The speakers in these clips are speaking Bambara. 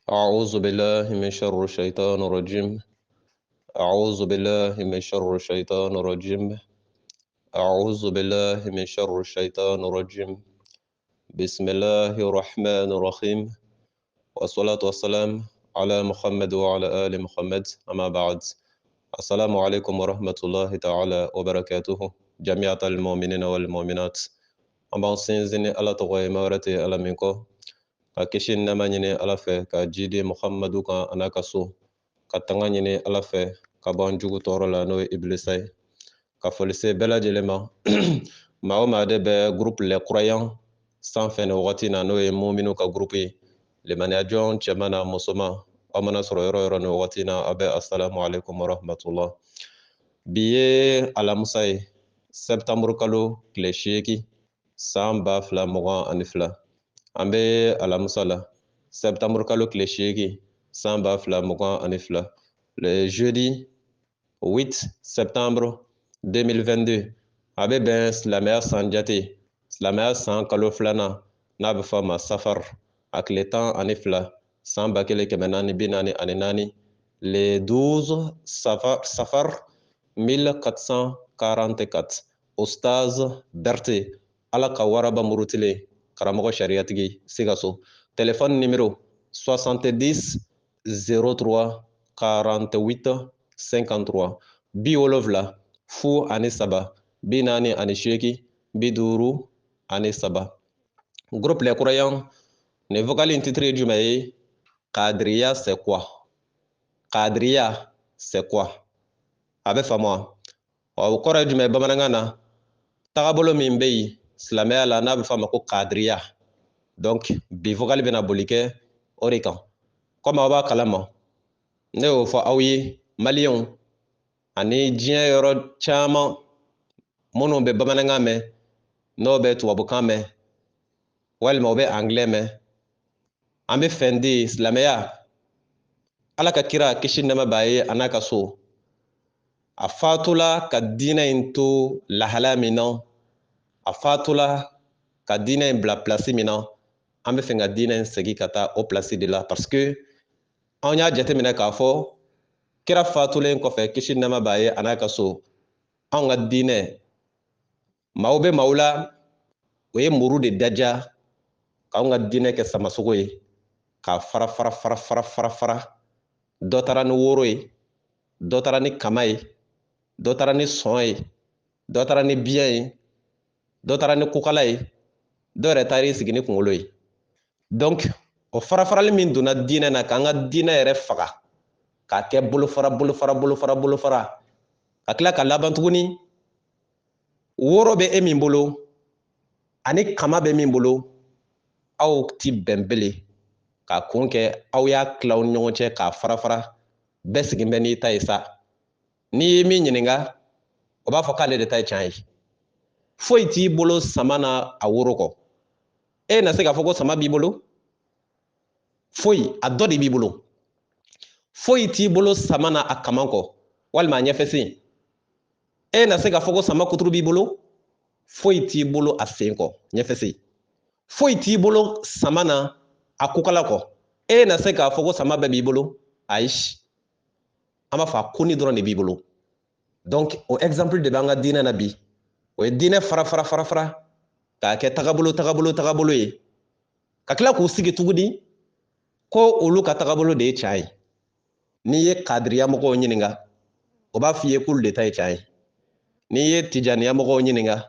أعوذ بالله من شر الشيطان الرجيم. أعوذ بالله من شر الشيطان الرجيم. أعوذ بالله من شر الشيطان الرجيم. بسم الله الرحمن الرحيم. والصلاة والسلام على محمد وعلى آل محمد. أما بعد، السلام عليكم ورحمة الله تعالى وبركاته جميع المؤمنين والمؤمنات. أما سنزني على تغيي مورتي على منكو ka kisi nama ɲini ala fɛ ka jidi muhamadu kan ana ka so ka tanga ɲini ala fɛ ka bɔ jugu tɔɔrɔ la n'o ye ibilisa ye ka foli se bɛɛ lajɛlen ma maa o maa de bɛ groupe les croyants sanfɛ ni wagati na n'o ye muminu ka groupe ye limaniya jɔn cɛman na musoman aw mana sɔrɔ yɔrɔ yɔrɔ ni wagati na aw bɛ assalamu alaikum warahmatullah. Bi ye alamisa ye septembre kalo tile 8 san 2022 an bɛ alamisa la septembre kalo tile 8 san 2022 le jeudi 8 septembre 2022 a bɛ bɛn silamɛya san jate silamɛya san kalo filanan n'a bɛ fɔ ma safar a tile 12 san 1444 le 12 safar 1444 Ostaz Berté ala ka waraba murutile karamɔgɔ sariyatigi Sikaso. Téléphone numéro 70 03 48 53 70 03 48 53. Groupe Les Croyants ne vocal intitulé du maï Qadriya c'est quoi? Qadriya c'est quoi? Abe famo o kɔrɔ jumɛn bamanankan na tagabolo min bɛ yen silamɛya la n'a bɛ fɔ a ma ko Qadriya. Donc bi vocal bɛna boli kɛ o de kan. Comme aw b'a kalama ne y'o fɔ aw ye maliyɛnw ani diɲɛ yɔrɔ caman minnu bɛ bamanankan mɛn n'o bɛ tubabukan mɛn walima o bɛ anglais mɛn an bɛ fɛn di silamɛya ala ka kira kisi nɛɛma b'a ye a n'a ka so a fatula ka diinɛ in to lahala min na a fatula ka diinɛ in bila place min na an bɛ fɛ ka diinɛ in segin ka taa o place de la parce que an y'a jateminɛ k'a fɔ kira fatulen kɔfɛ kisi nɛɛma b'a ye a n'a ka so an ka diinɛ maaw bɛ maaw la o ye muru de daja k'an ka diinɛ kɛ samasogo ye k'a fara fara fara fara fara fara dɔ taara ni woro ye dɔ taara ni kama ye dɔ taara ni sɔn ye dɔ taara ni biyɛn ye dɔ taara ni kokala ye dɔ yɛrɛ taara i sigi ni kunkolo ye. Donc o farafarali min donna diinɛ na k'an ka diinɛ yɛrɛ faga k'a kɛ bolofara bolofara bolofara bolofara ka tila ka laban tuguni woro bɛ e min bolo ani kama bɛ min bolo aw ti bɛn bele k'a kun kɛ aw y'a tila aw ni ɲɔgɔn cɛ k'a fara fara bɛɛ sigin bɛ n'i ta ye sa. N'i ye min ɲininka o b'a fɔ k'ale de ta ye tiɲɛ ye. Foyi t'i bolo sama na a woro kɔ. E na se k'a fɔ ko sama b'i bolo? Foyi, a dɔ de b'i bolo. Foyi t'i bolo sama na a kama kɔ walima a ɲɛfɛsen. E na se k'a fɔ ko sama kuturu b'i bolo? Foyi t'i bolo a sen kɔ ɲɛfɛsen. Foyi t'i bolo sama na a kokala kɔ. E na se k'a fɔ ko sama bɛɛ b'i bolo? Ayi. An b'a fɔ a koni dɔrɔn de b'i bolo. Donc o exemple de b'an ka diinɛ na bi. O ye diinɛ fara fara fara fara k'a kɛ tagabolo ye ka tila k'u sigi tuguni ko olu ka tagabolo de ye tiɲɛ ye. N'i ye kadiriya mɔgɔw ɲininka o b'a f'i ye k'olu de ta ye tiɲɛ ye. N'i ye tijaniya mɔgɔw ɲininka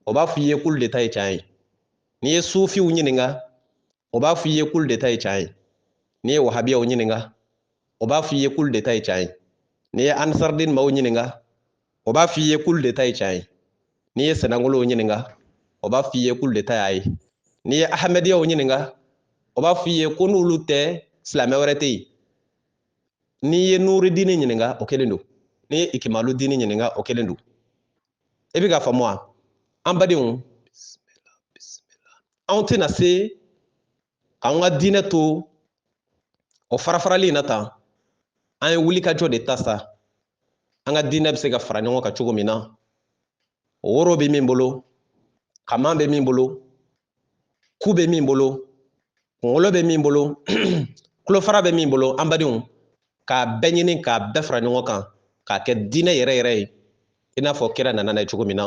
o b'a f'i ye k'olu de ta ye tiɲɛ ye. N'i ye sufiw ɲininka o b'a f'i ye k'olu de ta ye tiɲɛ ye. N'i ye wahabiyaw ɲininka o b'a f'i ye k'olu de ta ye tiɲɛ ye. N'i ye ansardin maaw ɲininka o b'a f'i ye k'olu de ta ye tiɲɛ ye. N'i ye senangolow ɲininka o b'a f'i ye k'olu de ta y'a ye. N'i ye ahmediyaw ɲininka o b'a f'i ye ko n'olu tɛ silamɛ wɛrɛ tɛ yen. N'i ye nuridini ɲininka o kelen don. N'i ye ikimaludini ɲininka o kelen don. E bɛ k'a faamu wa? An badenw anw tɛna se k'an ka diinɛ to o farafarali in na tan an ye wulikajɔ de ta sa an ka diinɛ bɛ se ka fara ɲɔgɔn kan cogo min na woro bɛ min bolo kama bɛ min bolo ku bɛ min bolo kunkolo bɛ min bolo kulofara bɛ min bolo an badenw k'a bɛɛ ɲini k'a bɛɛ fara ɲɔgɔn kan k'a kɛ diinɛ yɛrɛ yɛrɛ ye i n'a fɔ kira nana n'a ye cogo min na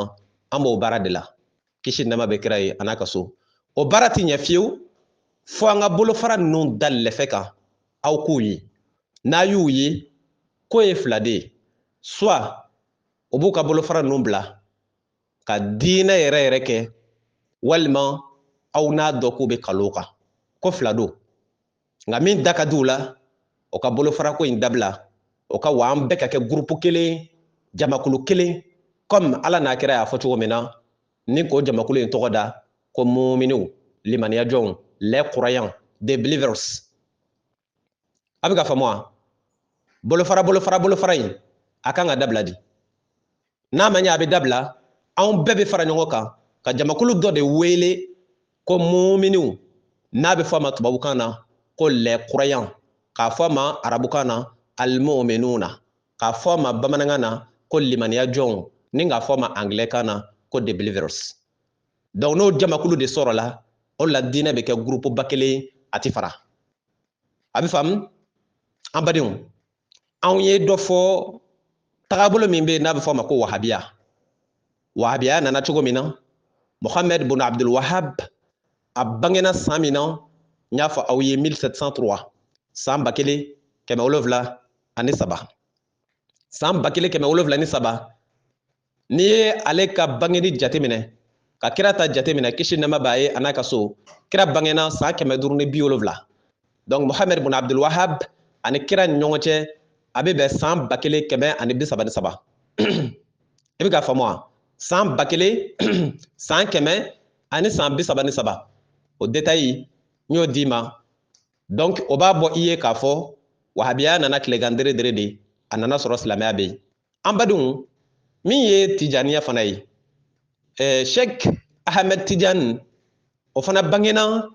an b'o baara de la kisi nɛɛma bɛ kira ye a n'a ka so o baara ti ɲɛ fiyewu fo an ka bolofara ninnu da lɛfɛ kan aw k'u ye n'a y'u ye ko ye fila de ye soit o b'u ka bolofara ninnu bila ka diinɛ yɛrɛ yɛrɛ kɛ walima aw n'a dɔ k'u bɛ kalon kan ko fila don nka min da ka di u la o ka bolofara ko in dabila o ka wa an bɛɛ ka kɛ gurupu kelen jamakulu kelen comme ala n'a kɛra y'a fɔ cogo min na ni ko jamakulu in tɔgɔ da ko muminiw limaniya jɔnw les croyants des believers a bɛ ka faamu wa bolofara in a kan ka dabila di n'a ma ɲɛ a bɛ dabila anw bɛɛ bɛ fara ɲɔgɔn kan ka jamakulu dɔ de wele ko muminiw n'a bɛ fɔ a ma tubabukan na ko les croyants k'a fɔ a ma arabukan na almuminuna k'a fɔ a ma bamanankan na ko limaniya jɔnw ni k'a fɔ a ma anglɛkan na ko the believers donc n'o jamakulu de sɔrɔla o la diinɛ bɛ kɛ gurupu ba kelen a ti fara a bɛ faamu an badenw anw ye dɔ fɔ tagabolo min bɛ yen n'a bɛ fɔ a ma ko wahabiya wahabiya nana cogo min na Mohamed bin Abdul Wahab a bangena san min na n y'a fɔ aw ye 1703 san 1703 san 1703 n'i ye ale ka bangeni jateminɛ ka kira ta jateminɛ kisi nɛɛma b'a ye a n'a ka so kira bangena san 570 donc Mohamed bin Abdul Wahab ani kira ni ɲɔgɔn cɛ a bɛ bɛn san 1133 i bɛ k'a faamu wa san 1000 san 133 o détail n y'o d'i ma donc o b'a bɔ i ye k'a fɔ wahabiya nana tilegan dere de a nana sɔrɔ silamɛya bɛ yen an badenw min ye tijaniya fana ye Sheikh Ahmed Tijani o fana bangena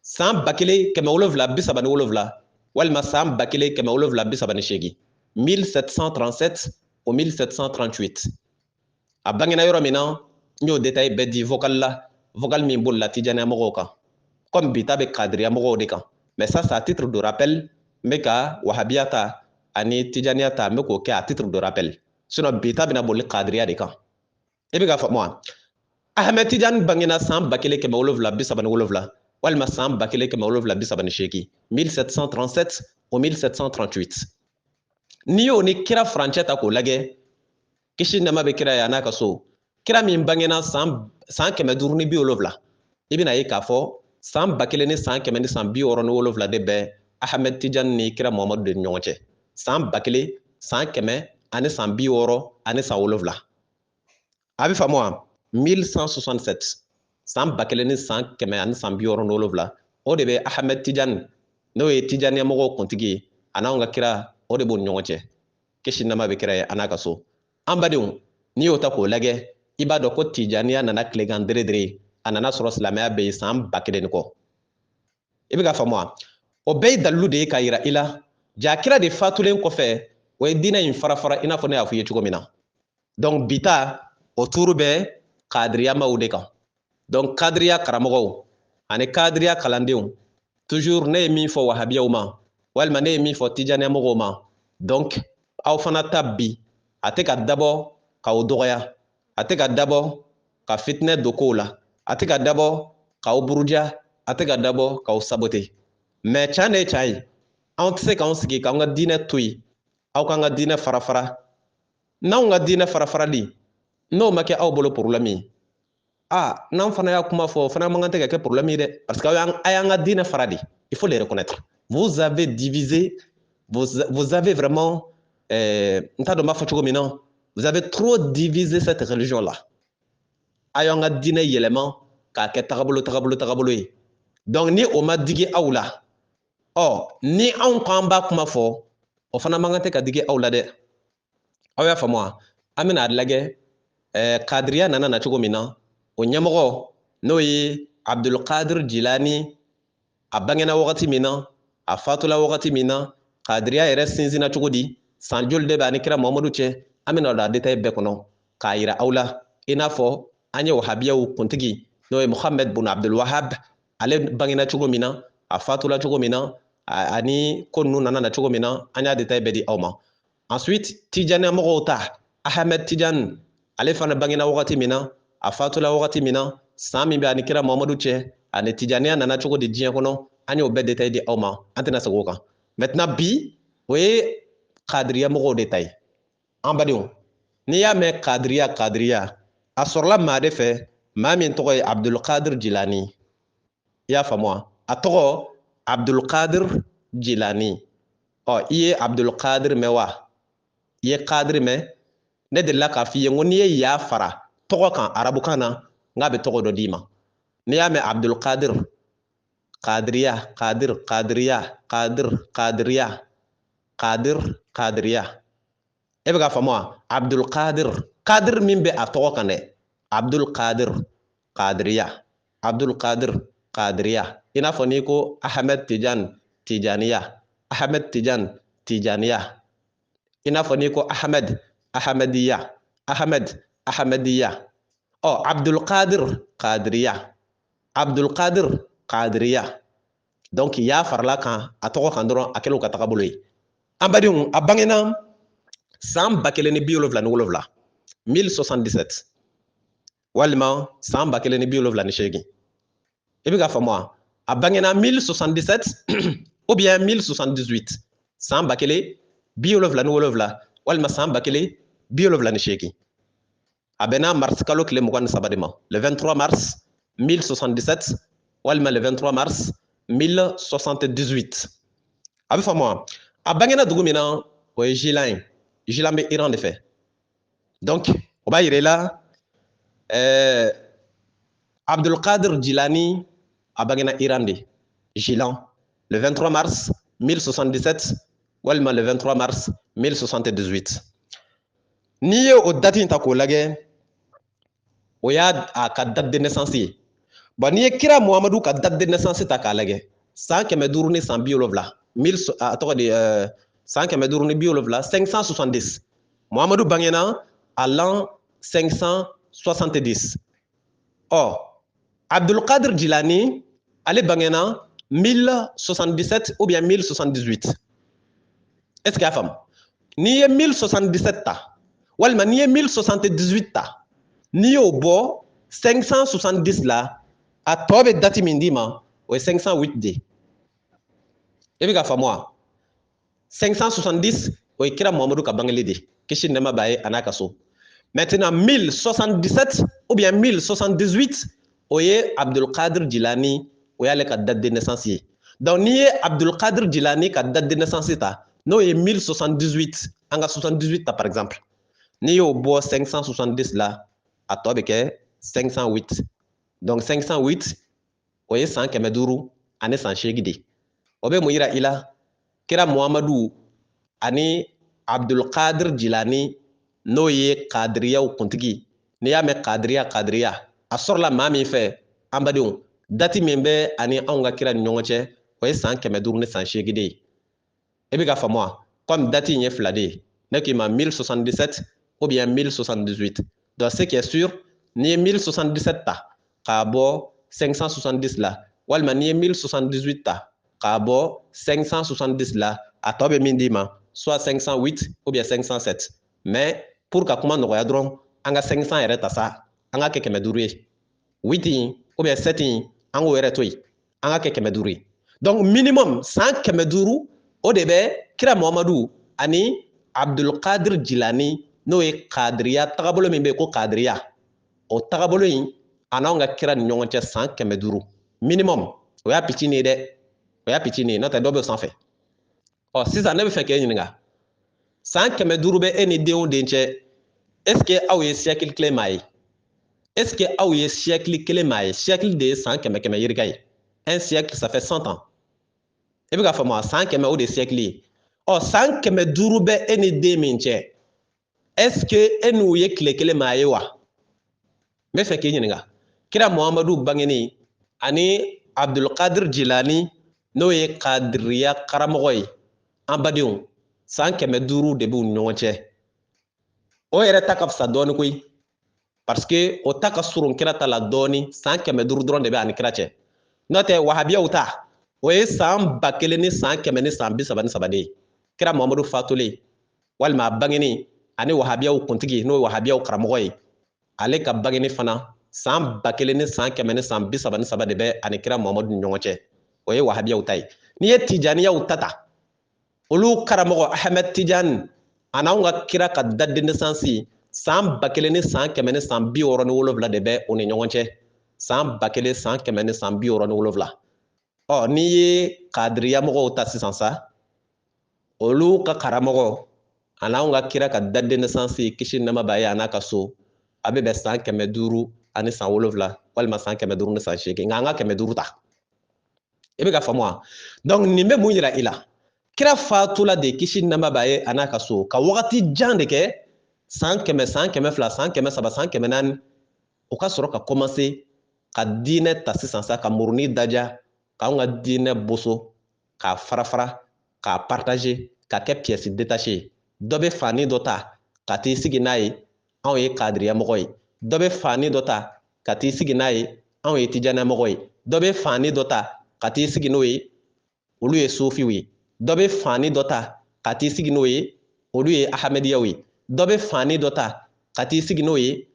san 1737 walima san 1738 1737 au 1738 a bangena yɔrɔ min na n y'o détail bɛɛ di vocal la vocal min bolila tijaniya mɔgɔw kan comme bi ta bɛ kadiriya mɔgɔw de kan mais ça c'est à titre de rappel n bɛ ka wahabiya ta ani tijaniya ta n bɛ k'o kɛ à titre de rappel sinon bi ta bɛna boli kadiriya de kan i bɛ k'a faamu wa Ahmed Tijani bangena san 1737 walima san 1738 1737 au 1738 n'i y'o ni kira furancɛ ta k'o lajɛ kisi nɛɛma bɛ kira ye a n'a ka so kira min bangena san 570 i bɛna ye k'a fɔ san 1000 ni san 167 de bɛ Ahmed Tijani ni kira Muhamadu de ni ɲɔgɔn cɛ san 1000 san 100 ani san 60 ani san 7 a bɛ faamu wa 1167 san 1000 ni san 100 ani san 67 o de bɛ Ahmed Tijani n'o ye tijaniya mɔgɔw kuntigi ye a n'anw ka kira o de b'o ni ɲɔgɔn cɛ kisi nɛɛma bɛ kira ye a n'a ka so an badenw n'i y'o ta k'o lajɛ i b'a dɔn ko tijaniya nana tilegan dere a nana sɔrɔ silamɛya bɛ yen san 1000 kɔ i bɛ ka faamu wa o bɛɛ ye dalilu de ye k'a yira i la ja kira de fatulen kɔfɛ o ye diinɛ in fara i n'a fɔ ne y'a fɔ i ye cogo min na donc bi ta o tuuru bɛ kadiriyamaw de kan donc kadiriya karamɔgɔw ani kadiriya kalandenw toujours ne ye min fɔ wahabiyaw ma walima ne ye min fɔ tijaniya mɔgɔw ma donc aw fana ta bi a tɛ ka dabɔ k'aw dɔgɔya a tɛ ka dabɔ ka fitinɛ don kow la a tɛ ka dabɔ k'aw buruja a tɛ ka dabɔ k'aw sabote mais can de ye can ye anw tɛ se k'anw sigi k'an ka diinɛ to yen aw k'an ka diinɛ fara n'anw ka diinɛ farafarali n'o ma kɛ aw bolo problème ye n'an fana y'a kuma fɔ o fana man kan tɛ ka kɛ problème ye dɛ parce que a y'an ka diinɛ fara de il faut le reconnaître vous avez divisé vous avez vraiment n t'a dɔn n b'a fɔ cogo min na vous avez trop divisé cette religion là a y'an ka diinɛ yɛlɛma k'a kɛ tagabolo ye donc ni o ma digi aw la ni anw k'an b'a kuma fɔ o fana man kan tɛ ka digi aw la dɛ aw y'a faamu wa an bɛna lajɛ kadiriya nana na cogo min na o ɲɛmɔgɔ n'o ye Abdulkadir Jilani a bangena wagati min na a fatula wagati min na kadiriya yɛrɛ sinsinna cogo di san joli de bɛ ani kira Muhamadu cɛ an bɛna don a détail bɛɛ kɔnɔ k'a yira aw la i n'a fɔ an ye wahabiyaw kuntigi n'o ye Mohamed bin Abdul Wahab ale bangena cogo min na a fatula cogo min na ani ko ninnu nana na cogo min na an y'a détail bɛɛ di aw ma. Ensuite Tijaniya mɔgɔw ta Ahmed Tidiane ale fana bangena wagati min na a fatula wagati min na san min bɛ ani kira Muhamadu cɛ ani Tijaniya nana cogo di diɲɛ kɔnɔ an y'o bɛɛ détail di aw ma an tɛna segin o kan. Maintenant bi o ye kadiriya mɔgɔw de ta ye an badenw n'i y'a mɛn kadiriya a sɔrɔla maa de fɛ maa min tɔgɔ ye Abdulkadir Jilani i y'a faamu wa a tɔgɔ Abdulkadir Jilani ɔ i ye Abdulkadir mɛn wa i ye kadiri mɛn ne delila k'a f'i ye n ko n'i ye ya fara tɔgɔ kan arabukan na n k'a bɛ tɔgɔ dɔ d'i ma n'i y'a mɛn Abdulkadir kadiriya e bɛ k'a faamu wa Abdulkadir kadir min bɛ a tɔgɔ kan dɛ Abdulkadir kadiriya i n'a fɔ n'i ko Ahmed Tidiane Tijaniya Ahmed Tidiane Tijaniya i n'a fɔ n'i ko Ahmed Ahmediya ɔ Abdulkadir kadiriya donc ya farala kan a tɔgɔ kan dɔrɔn a kɛlen ka taga bolo ye an badenw a bangena san 1777 1077 walima san 1778 i bɛ ka faamu wa a bangena 1077 ou bien 1078 san 1777 walima san 1778 a bɛnna mars kalo tile 23 de ma le 23 mars 1077 walima le 23 mars 1078 a bɛ faamu wa a bangena dugu min na o ye Jilan ye Jilan bɛ Iran de fɛ donc o b'a yira i la Abdulkadir Jilani a bangena Iran de Jilan le 23 mars 1077 walima le 23 mars 1078 n'i ye o date in ta k'o lajɛ o y'a ka date de naissance ye bon n'i ye kira Muhamadu ka date de naissance ta k'a lajɛ san 500 ni san 70 a tɔgɔ de san 500 ni 70 570 Muhamadu bangena à l'an 570 ɔ Abdulkadir Jilani ale bangena 1077 ou bien 1078 est-ce que y'a faamu n'i ye 1077 ta walima n'i ye 1078 ta n'i y'o bɔ 570 la a tɔ bɛ date min d'i ma o ye 508 de i bɛ ka faamu wa 570 o ye kira Muhamadu ka bangeli de kisi nɛɛma b'a ye a n'a ka so maintenant 1077 ou bien 1078 o ye Abdulkadir Jilani o y'ale ka date de naissance ye donc n'i ye Abdulkadir Jilani ka date de naissance ta n'o ye 1078 an ka 78 ta par exemple n'i y'o bɔ 570 la a tɔ bɛ kɛ 508 donc 508 o ye san 500 ani san 8 de o bɛ mun yira i la kira Muhamadu ani Abdulkadir Jilani n'o ye kadiriyaw kuntigi n'i y'a mɛn kadiriya a sɔrɔla maa min fɛ an badenw date min bɛ ani anw ka kira ni ɲɔgɔn cɛ o ye san 500 ni san 8 de ye i bɛ ka faamu wa comme date in ye fila de ye ne k'i ma 1077 ou bien 1078 donc ce qui est sûr n'i ye 1077 ta k'a bɔ 570 la walima n'i ye 1078 ta k'a bɔ 570 la a tɔ bɛ min d'i ma soit 508 ou bien 507 mais pour ka kuma nɔgɔya dɔrɔn an ka 500 yɛrɛ ta sa an ka kɛ 500 ye 8 in ou bien 7 in an k'o yɛrɛ to yen an ka kɛ 500 ye donc minimum san 500 o de bɛ kira Muhamadu ani Abdulkadir Jilani n'o ye kadiriya tagabolo min bɛ yen ko kadiriya o tagabolo in a n'anw ka kira ni ɲɔgɔn cɛ san 500 minimum o y'a pitinin ye dɛ o y'a pitinin ye n'o tɛ dɔ bɛ sanfɛ ɔ sisan ne bɛ fɛ k'e ɲininka san 500 bɛ e ni den o den cɛ est ce que aw ye siècle kelen maa ye est ce que aw ye siècle kelen maa ye siècle de ye san 100 yirika ye un siècle ça fait 100 ans i bɛ ka faamu san 100 o de ye siècle ye ɔ san 500 bɛ e ni den min cɛ est ce que e n'u ye tile kelen maa ye wa n bɛ fɛ k'i ɲininka kira Muhamadu bangeni ani Abdulkadir Jilani n'o ye kadiriya karamɔgɔ ye an badenw san 500 de b'u ni ɲɔgɔn cɛ o yɛrɛ ta ka fisa dɔɔni koyi parce que o ta ka surun kira ta la dɔɔni san 500 dɔrɔn de bɛ ani kira cɛ n'o tɛ wahabiyaw ta o ye san 1000 ni san 100 ni san 33 de kira Muhammadu fatule walima bangeni ani wahabiyaw kuntigi no wahabiyaw karamɔgɔ ye ale ka bangeni fana san 1000 ni san 100 ni san 33 de bɛ ani kira Muhammadu ni ɲɔgɔn cɛ o ye wahabiyaw ta ye n'i ye tijaniyaw ta ta olu karamɔgɔ Ahmed Tijani an'anw ka kira ka date de naissance san 1000 ni san 100 ni san 67 de bɛ o ni ɲɔgɔn cɛ san 1000 san 100 ni san 67 n'i ye kadiriya mɔgɔw ta sisan sa olu ka karamɔgɔ an'anw ka kira ka date de naissance kisi nɛɛma b'a ye a n'a ka so a bɛ bɛn san 500 ani san 7 walima san 500 ni san 8 nka an ka 500 ta i bɛ ka faamu wa donc nin bɛ mun yira i la kira fatula de kisi nɛɛma b'a ye a n'a ka so ka wagati jan de kɛ san 100 san 200 san 300 san 400 o ka sɔrɔ ka commencer ka diinɛ ta sisan sa ka muruni daja k'anw ka diinɛ boso k'a fara fara k'a partager ka kɛ pièce détachée dɔ bɛ fani dɔ ta ka t'i sigi n'a ye anw ye kadiriya mɔgɔ ye dɔ bɛ fani dɔ ta ka t'i sigi n'a ye anw ye tijaniya mɔgɔ ye dɔ bɛ fani dɔ ta ka t'i sigi n'o ye olu ye sufiw ye dɔ bɛ fani dɔ ta ka t'i sigi n'o ye olu ye ahmediyaw ye dɔ bɛ fani dɔ ta ka t'i sigi n'o ye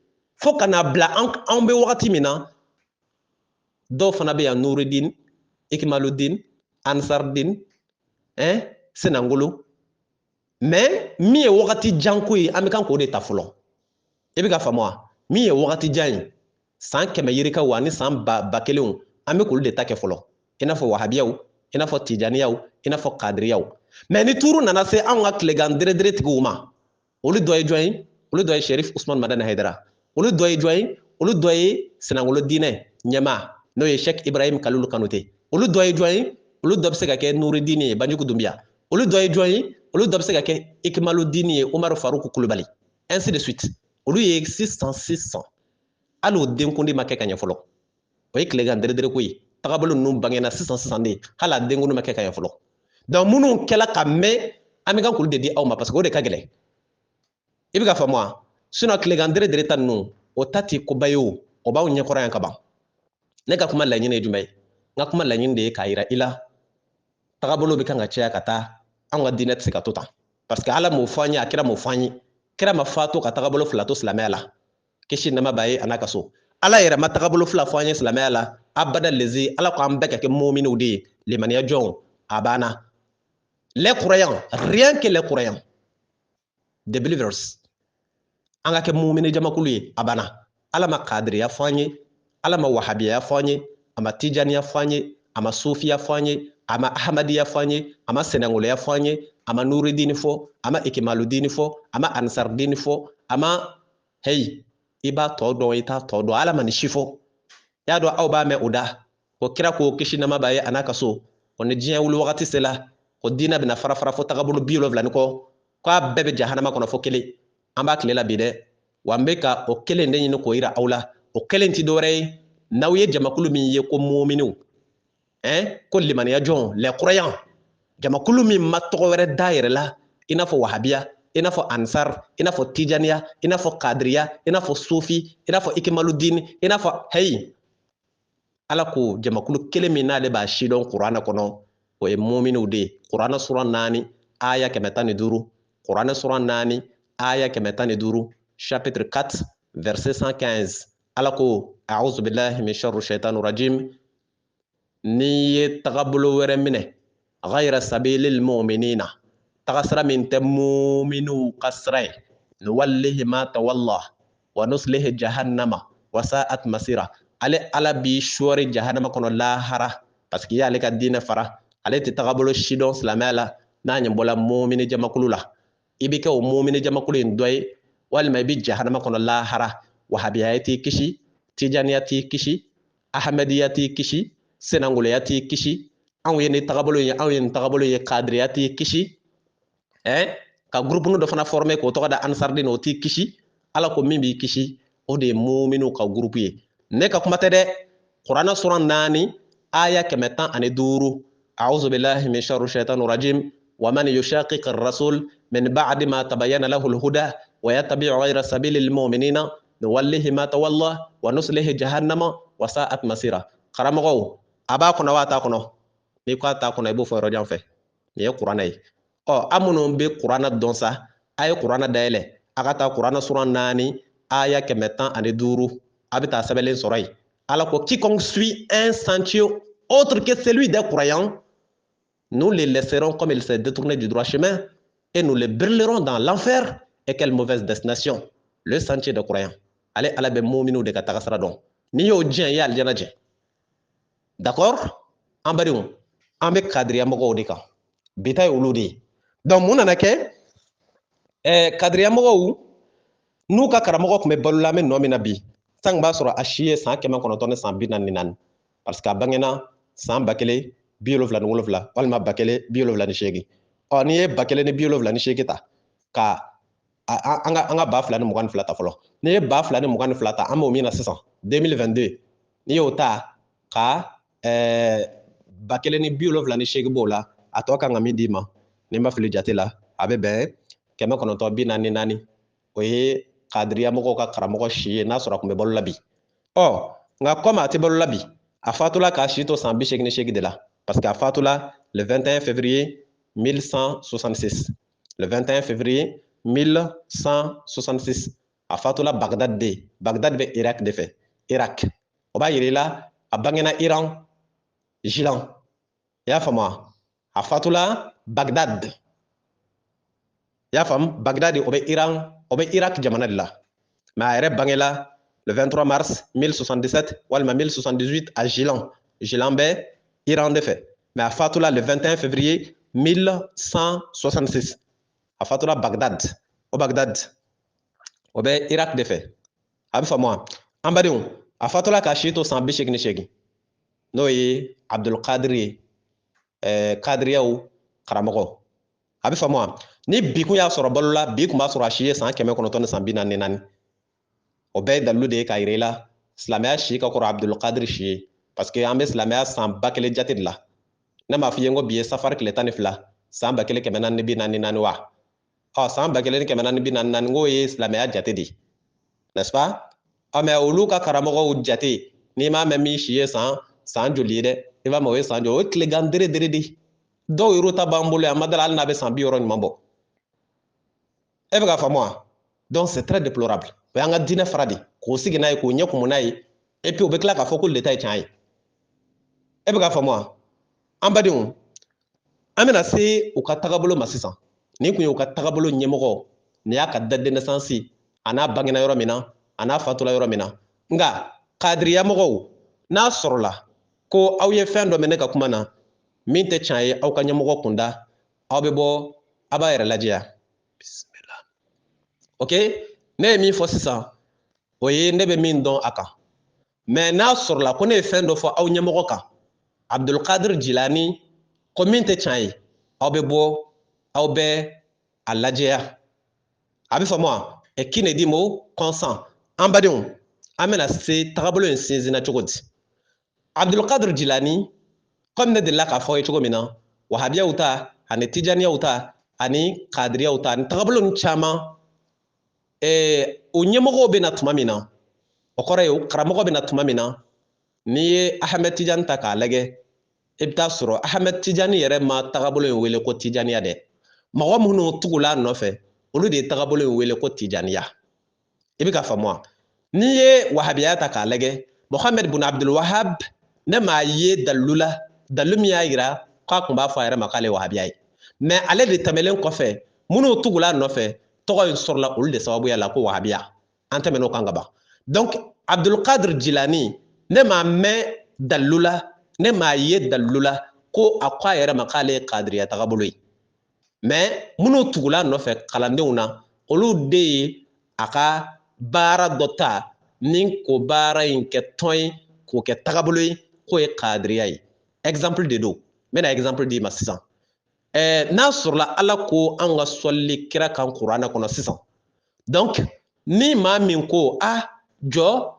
fo ka na bila anw bɛ wagati min na dɔw fana bɛ yan Nuruddin Ikmaludin Ansardin Senangolo mais min ye wagati janko ye an bɛ kan k'o de ta fɔlɔ i bɛ ka faamu wa min ye wagati jan ye san 100 yirikaw ani san 1000 an bɛ k'olu de ta kɛ fɔlɔ i n'a fɔ wahabiyaw i n'a fɔ tijaniyaw i n'a fɔ kadiriyaw mais ni tuuru nana se anw ka tilegan dere tigiw ma olu dɔ ye jɔn ye olu dɔ ye Sherif Usman Madani Haidara olu dɔ ye jɔn ye olu dɔ ye Senangolo diinɛ ɲɛmaa n'o ye Sheikh Ibrahim Kalilu Kanute olu dɔ ye jɔn ye olu dɔ bɛ se ka kɛ Nuruddin ye Banjugu Dunbiya olu dɔ ye jɔn ye olu dɔ bɛ se ka kɛ Ikmaludin ye Umaru Faruku Kulubali ainsi de suite olu ye 600 hali o denkundi ma kɛ ka ɲɛ fɔlɔ o ye tilegan dere ko ye tagabolo ninnu bangena 600 de hali a denkundi ma kɛ ka ɲɛ fɔlɔ donc minnu kɛla ka mɛn an bɛ kan k'olu de di aw ma parce que o de ka gɛlɛn i bɛ ka faamu wa sinon tilegan dere ta ninnu o ta ti koba ye o b'aw ɲɛkɔrɔ yan ka ban ne ka kuma laɲini ye jumɛn ye n ka kuma laɲini de ye k'a yira i la tagabolo bɛ kan ka caya ka taa an ka diinɛ tɛ se ka to tan parce que ala m'o fɔ an ye a kira m'o fɔ an ye kira ma fatu ka tagabolo fila to silamɛya la kisi nɛɛma b'a ye a n'a ka so ala yɛrɛ ma tagabolo fila fɔ an ye silamɛya la abada lezi ala ko an bɛɛ ka kɛ muminiw de ye limaniya jɔnw a banna les croyants rien que les croyants the believers an ka kɛ mumini jamakulu ye a banna ala ma kadiriya fɔ an ye ala ma wahabiya fɔ an ye a ma tijaniya fɔ an ye a ma sufiya fɔ an ye a ma ahmadiya fɔ an ye a ma senangoloya fɔ an ye a ma nuruddin fɔ a ma ikimaludin fɔ a ma ansardin fɔ a ma hey i b'a tɔ dɔn i t'a tɔ dɔn ala ma ni si fɔ y'a dɔn aw b'a mɛn o da ko kira ko kisi nɛɛma b'a ye a n'a ka so ko ni diɲɛ wuli wagati sela ko diinɛ bɛna fara fara fo tagabolo 70 ni kɔ k'a bɛɛ bɛ jahanama kɔnɔ fo kelen an b'a tile la bi dɛ wa n bɛ ka o kelen de ɲini k'o yira aw la o kelen ti dɔwɛrɛ ye n'aw ye jamakulu min ye ko muminiw ko limaniya jɔn les croyants jamakulu min ma tɔgɔ wɛrɛ da yɛrɛ la i n'a fɔ wahabiya i n'a fɔ ansar i n'a fɔ tijaniya i n'a fɔ kadiriya i n'a fɔ sufi i n'a fɔ ikimaludin i n'a fɔ hey ala ko jamakulu kelen min n'ale b'a sidɔn kuranɛ kɔnɔ o ye muminiw de ye kuranɛ sura 4 aya 115 kuranɛ sura 4 aya 115 chapitre 4 verset 115 ala ko a'udhu billahi min sharri shaitanir rajim n'i ye tagabolo wɛrɛ minɛ ghayra sabilil mu'minina tagasira min tɛ muminiw ka sira ye nuwallihi ma tawalla wa nuslihi jahannama wa sa'at masira ale ala b'i sɔɔri jahannama kɔnɔ lahara parce que i y'ale ka diinɛ fara ale tɛ tagabolo sidɔn silamɛya la n'a ɲɛ bɔla mumini jamakulu la i bɛ kɛ o mumini jamakulu in dɔ ye walima i bɛ jahannama kɔnɔ lahara wahabiya t'i kisi tijaniya t'i kisi ahmediya t'i kisi senangoloya t'i kisi anw ye nin tagabolo ye anw ye nin tagabolo ye kadiriya t'i kisi ka groupe dɔ fana former k'o tɔgɔ da ansardin o t'i kisi ala ko min b'i kisi o de ye muminiw ka groupe ye ne ka kuma tɛ dɛ kuranɛ sura 4 aya 115 a'udhu billahi min sharri shaitanir rajim wa man yushaqiq ar-rasul min ba'di ma tabayyana lahu al-huda wa yattabi' ghayra sabilil mu'minina nuwallihi ma tawalla wa nuslihi jahannama wa sa'at masira karamɔgɔw a b'a kɔnɔ wa t'a kɔnɔ n'i ko a t'a kɔnɔ i b'o fɔ yɔrɔ jan fɛ nin ye kuranɛ ye a minnu bɛ kuranɛ dɔn sa a ye kuranɛ dayɛlɛ a ka taa kuranɛ sura 4 aya 115 a bɛ taa sɛbɛnlen sɔrɔ yen ala ko quiconque suit un sentier autre que celui des croyants nous les laisserons comme ils s'est détourné du droit chemin et nous les brûlerons dans l'enfer. Et quelle mauvaise destination, le sentier des croyants. Allez, ala be mu'minu de ka taga sira dɔn ni y'o diɲɛ ye alijana jɛ d'accord an badenw an bɛ kadiriya mɔgɔw de kan bi ta ye olu de ye donc mun nana kɛ kadiriya mɔgɔw n'u ka karamɔgɔ tun bɛ balola an bɛ nɔ min na bi san b'a sɔrɔ a si ye san 900 ni san 44 parce que a bangena san 1077 walima 1078 n'i ye 1078 ta ka an ka 2022 ta fɔlɔ n'i ye 2022 ta an b'o min na sisan 2022 n'i y'o ta ka 1078 b'o la a tɔ kan ka min d'i ma n'i ma fili jate la a bɛ bɛn 944 o ye kadiriya mɔgɔw ka karamɔgɔ si ye n'a sɔrɔ a tun bɛ balo la bi nka comme a tɛ balo la bi a fatula k'a si to san 88 de la parce que a fatula le 21 février 1166 le 21 février 1166 a fatula Bagdad de Bagdad bɛ Irak de fɛ Irak o b'a yira i la a bangena Iran Gilan i y'a faamu a fatula Bagdad i y'a faamu Bagdad o bɛ Iran o bɛ Irak jamana de la mais a yɛrɛ bangela le 23 mars 1077 walima 1078 à Gilan Gilan bɛ Iran de fɛ mais a fatula le 21 février 1166 a fatula Bagdad o Bagdad o bɛ Irak de fɛ a bɛ faamu an badenw a fatula k'a si to san 88 n'o ye Abdul Qadir ye kadiriyaw karamɔgɔ a bɛ faamu ni bi kun y'a sɔrɔ balo la bi kun b'a sɔrɔ a si ye san 900 ni san 44 o bɛɛ ye dalilu de ye k'a yira i la silamɛya si ka kɔrɔ Abdul Qadir si ye parce que an bɛ silamɛya san 1000 jate de la ne m'a f'i ye n ko bi ye safari tile 12 san 1444 wa san 1444 n k'o ye silamɛya jate de n'est-ce pas mais olu ka karamɔgɔw jate n'i m'a mɛn min si ye san joli ye dɛ i b'a mɛn o ye san joli o ye tilegan dere de dɔw yɛrɛ ta b'an bolo yan a ma dala hali n'a bɛ san 60 ɲuman bɔ e bɛ k'a faamu donc c'est très déplorable o y'an ka diinɛ fara de k'o sigi n'a ye k'o ɲɛ kumu n'a ye et puis o bɛ tila k'a fɔ ko le ta ye tiɲɛ ye e bɛ k'a faamu an badenw an bɛna se u ka tagabolo ma sisan nin kun ye u ka tagabolo ɲɛmɔgɔ nin y'a ka date de naissance a n'a bangena yɔrɔ min na a n'a fatula yɔrɔ min na nka kadiriya mɔgɔw n'a sɔrɔla ko aw ye fɛn dɔ mɛn ne ka kuma na min tɛ tiɲɛ ye aw ka ɲɛmɔgɔ kunda aw bɛ bɔ a b'a yɛrɛ lajɛ yan bismillah ok ne ye min fɔ sisan o ye ne bɛ min dɔn a kan mais n'a sɔrɔla ko ne ye fɛn dɔ fɔ aw ɲɛmɔgɔ kan Abdul Qadir Jilani ko min tɛ tiɲɛ ye aw bɛ bɔ aw bɛ a lajɛya a bɛ faamu et qui ne dit mot consent an badenw an bɛna se tagabolo in sinsinna cogo di Abdul Qadir Jilani comme ne delila k'a fɔ ye cogo min na wahabiyaw ta ani tijaniyaw ta ani kadiriyaw ta ani tagabolo ninnu caman o ɲɛmɔgɔw bɛ na tuma min na o kɔrɔ ye o karamɔgɔ bɛ na tuma min na n'i ye Ahmed Tijani ta k'a lajɛ i bɛ taa sɔrɔ Ahmed Tijani yɛrɛ ma tagabolo in wele ko tijaniya dɛ mɔgɔ minnu tugula a nɔfɛ olu de ye tagabolo in wele ko tijaniya i bɛ ka faamu n'i ye wahabiya ta k'a lajɛ Mohamed bin Abdul Wahab ne m'a ye dalilu la dalilu min y'a yira k'a tun b'a fɔ a yɛrɛ ma k'ale ye wahabiya ye mais ale de tɛmɛlen kɔfɛ minnu tugula a nɔfɛ tɔgɔ in sɔrɔla olu de sababuya la ko wahabiya an tɛmɛn'o kan ka ban donc Abdul Qadir Jilani ne m'a mɛn dalilu la ne m'a ye dalilu la ko a ko a yɛrɛ ma k'ale ye kadiriya tagabolo ye mais minnu tugula a nɔfɛ kalandenw na olu de ye a ka baara dɔ ta ni ko baara in kɛ tɔn ye k'o kɛ tagabolo ye k'o ye kadiriya ye exemple de don n bɛna exemple d'i ma sisan n'a sɔrɔla ala ko an ka sɔlili kira kan kuranɛ kɔnɔ sisan donc ni maa min ko jɔ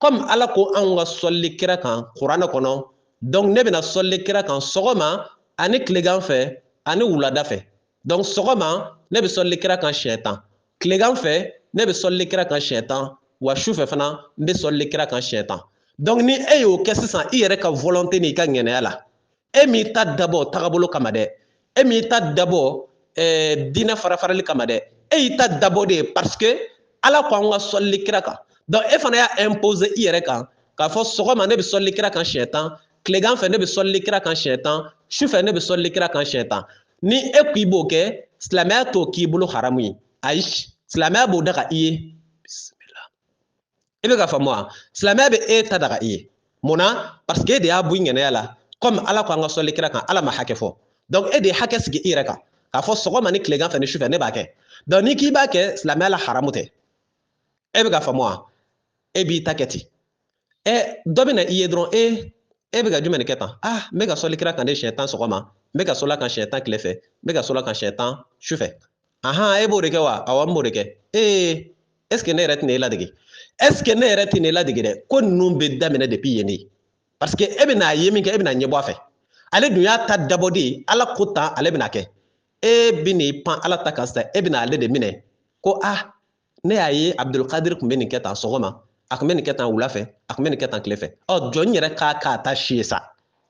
comme ala ko an ka sɔlili kira kan kuranɛ kɔnɔ donc ne bɛna sɔlili kira kan sɔgɔma ani tilegan fɛ ani wulada fɛ donc sɔgɔma ne bɛ sɔlili kira kan siɲɛ 10 tilegan fɛ ne bɛ sɔlili kira kan siɲɛ 10 wa sufɛ fana n bɛ sɔlili kira kan siɲɛ 10 donc ni e y'o kɛ sisan i yɛrɛ ka volonté n'i ka ŋɛnɛya la e mi ta dabo tagabolo kama dɛ e mi ta dabo dina farafarali kama dɛ e ta dabo de parce que ala ko an ka sɔlli kira kan donc e fana y'a imposer i yɛrɛ kan k'a fɔ sɔgɔma ne bɛ sɔlli kira kan siɲɛ 10 tilegan fɛ ne bɛ sɔlli kira kan siɲɛ 10 su fɛ ne bɛ sɔlli kira kan siɲɛ 10 ni e ko i b'o kɛ silamɛya t'o k'i bolo haramu ye ayi silamɛya b'o da ka i ye bisimila i bɛ ka faamu wa silamɛya bɛ e ta da ka i ye mun na parce que e de y'a bɔ i ŋɛnɛya la comme ala ko an ka sɔlli kira kan ala ma hakɛ fɔ donc e de ye hakɛ sigi i yɛrɛ kan k'a fɔ sɔgɔma ni tilegan fɛ ni su fɛ ne b'a kɛ donc ni k'i b'a kɛ silamɛya la haramu tɛ e bɛ ka faamu wa e b'i ta kɛ ten dɔ bɛ na i ye dɔrɔn e bɛ ka jumɛn de kɛ tan n bɛ ka sɔli kira kan de siɲɛ 10 sɔgɔma n bɛ ka sɔla kan siɲɛ 10 tile fɛ n bɛ ka sɔla kan siɲɛ 10 su fɛ e b'o de kɛ wa awɔ n b'o de kɛ est ce que ne yɛrɛ tɛna e ladege est ce que ne yɛrɛ tɛna e ladege dɛ ko ninnu bɛ daminɛ depuis yen de parce que e bɛna ye min kɛ e bɛna ɲɛbɔ a fɛ ale dun y'a ta dabɔ de ye ala ko tan ale bɛna kɛ e bɛ n'i pan ala ta kan sisan e bɛna ale de minɛ ko ne y'a ye abdulkadir tun bɛ nin kɛ tan sɔgɔma a tun bɛ nin kɛ tan wula fɛ a tun bɛ nin kɛ tan tile fɛ jɔn n yɛrɛ k'a ta si ye sa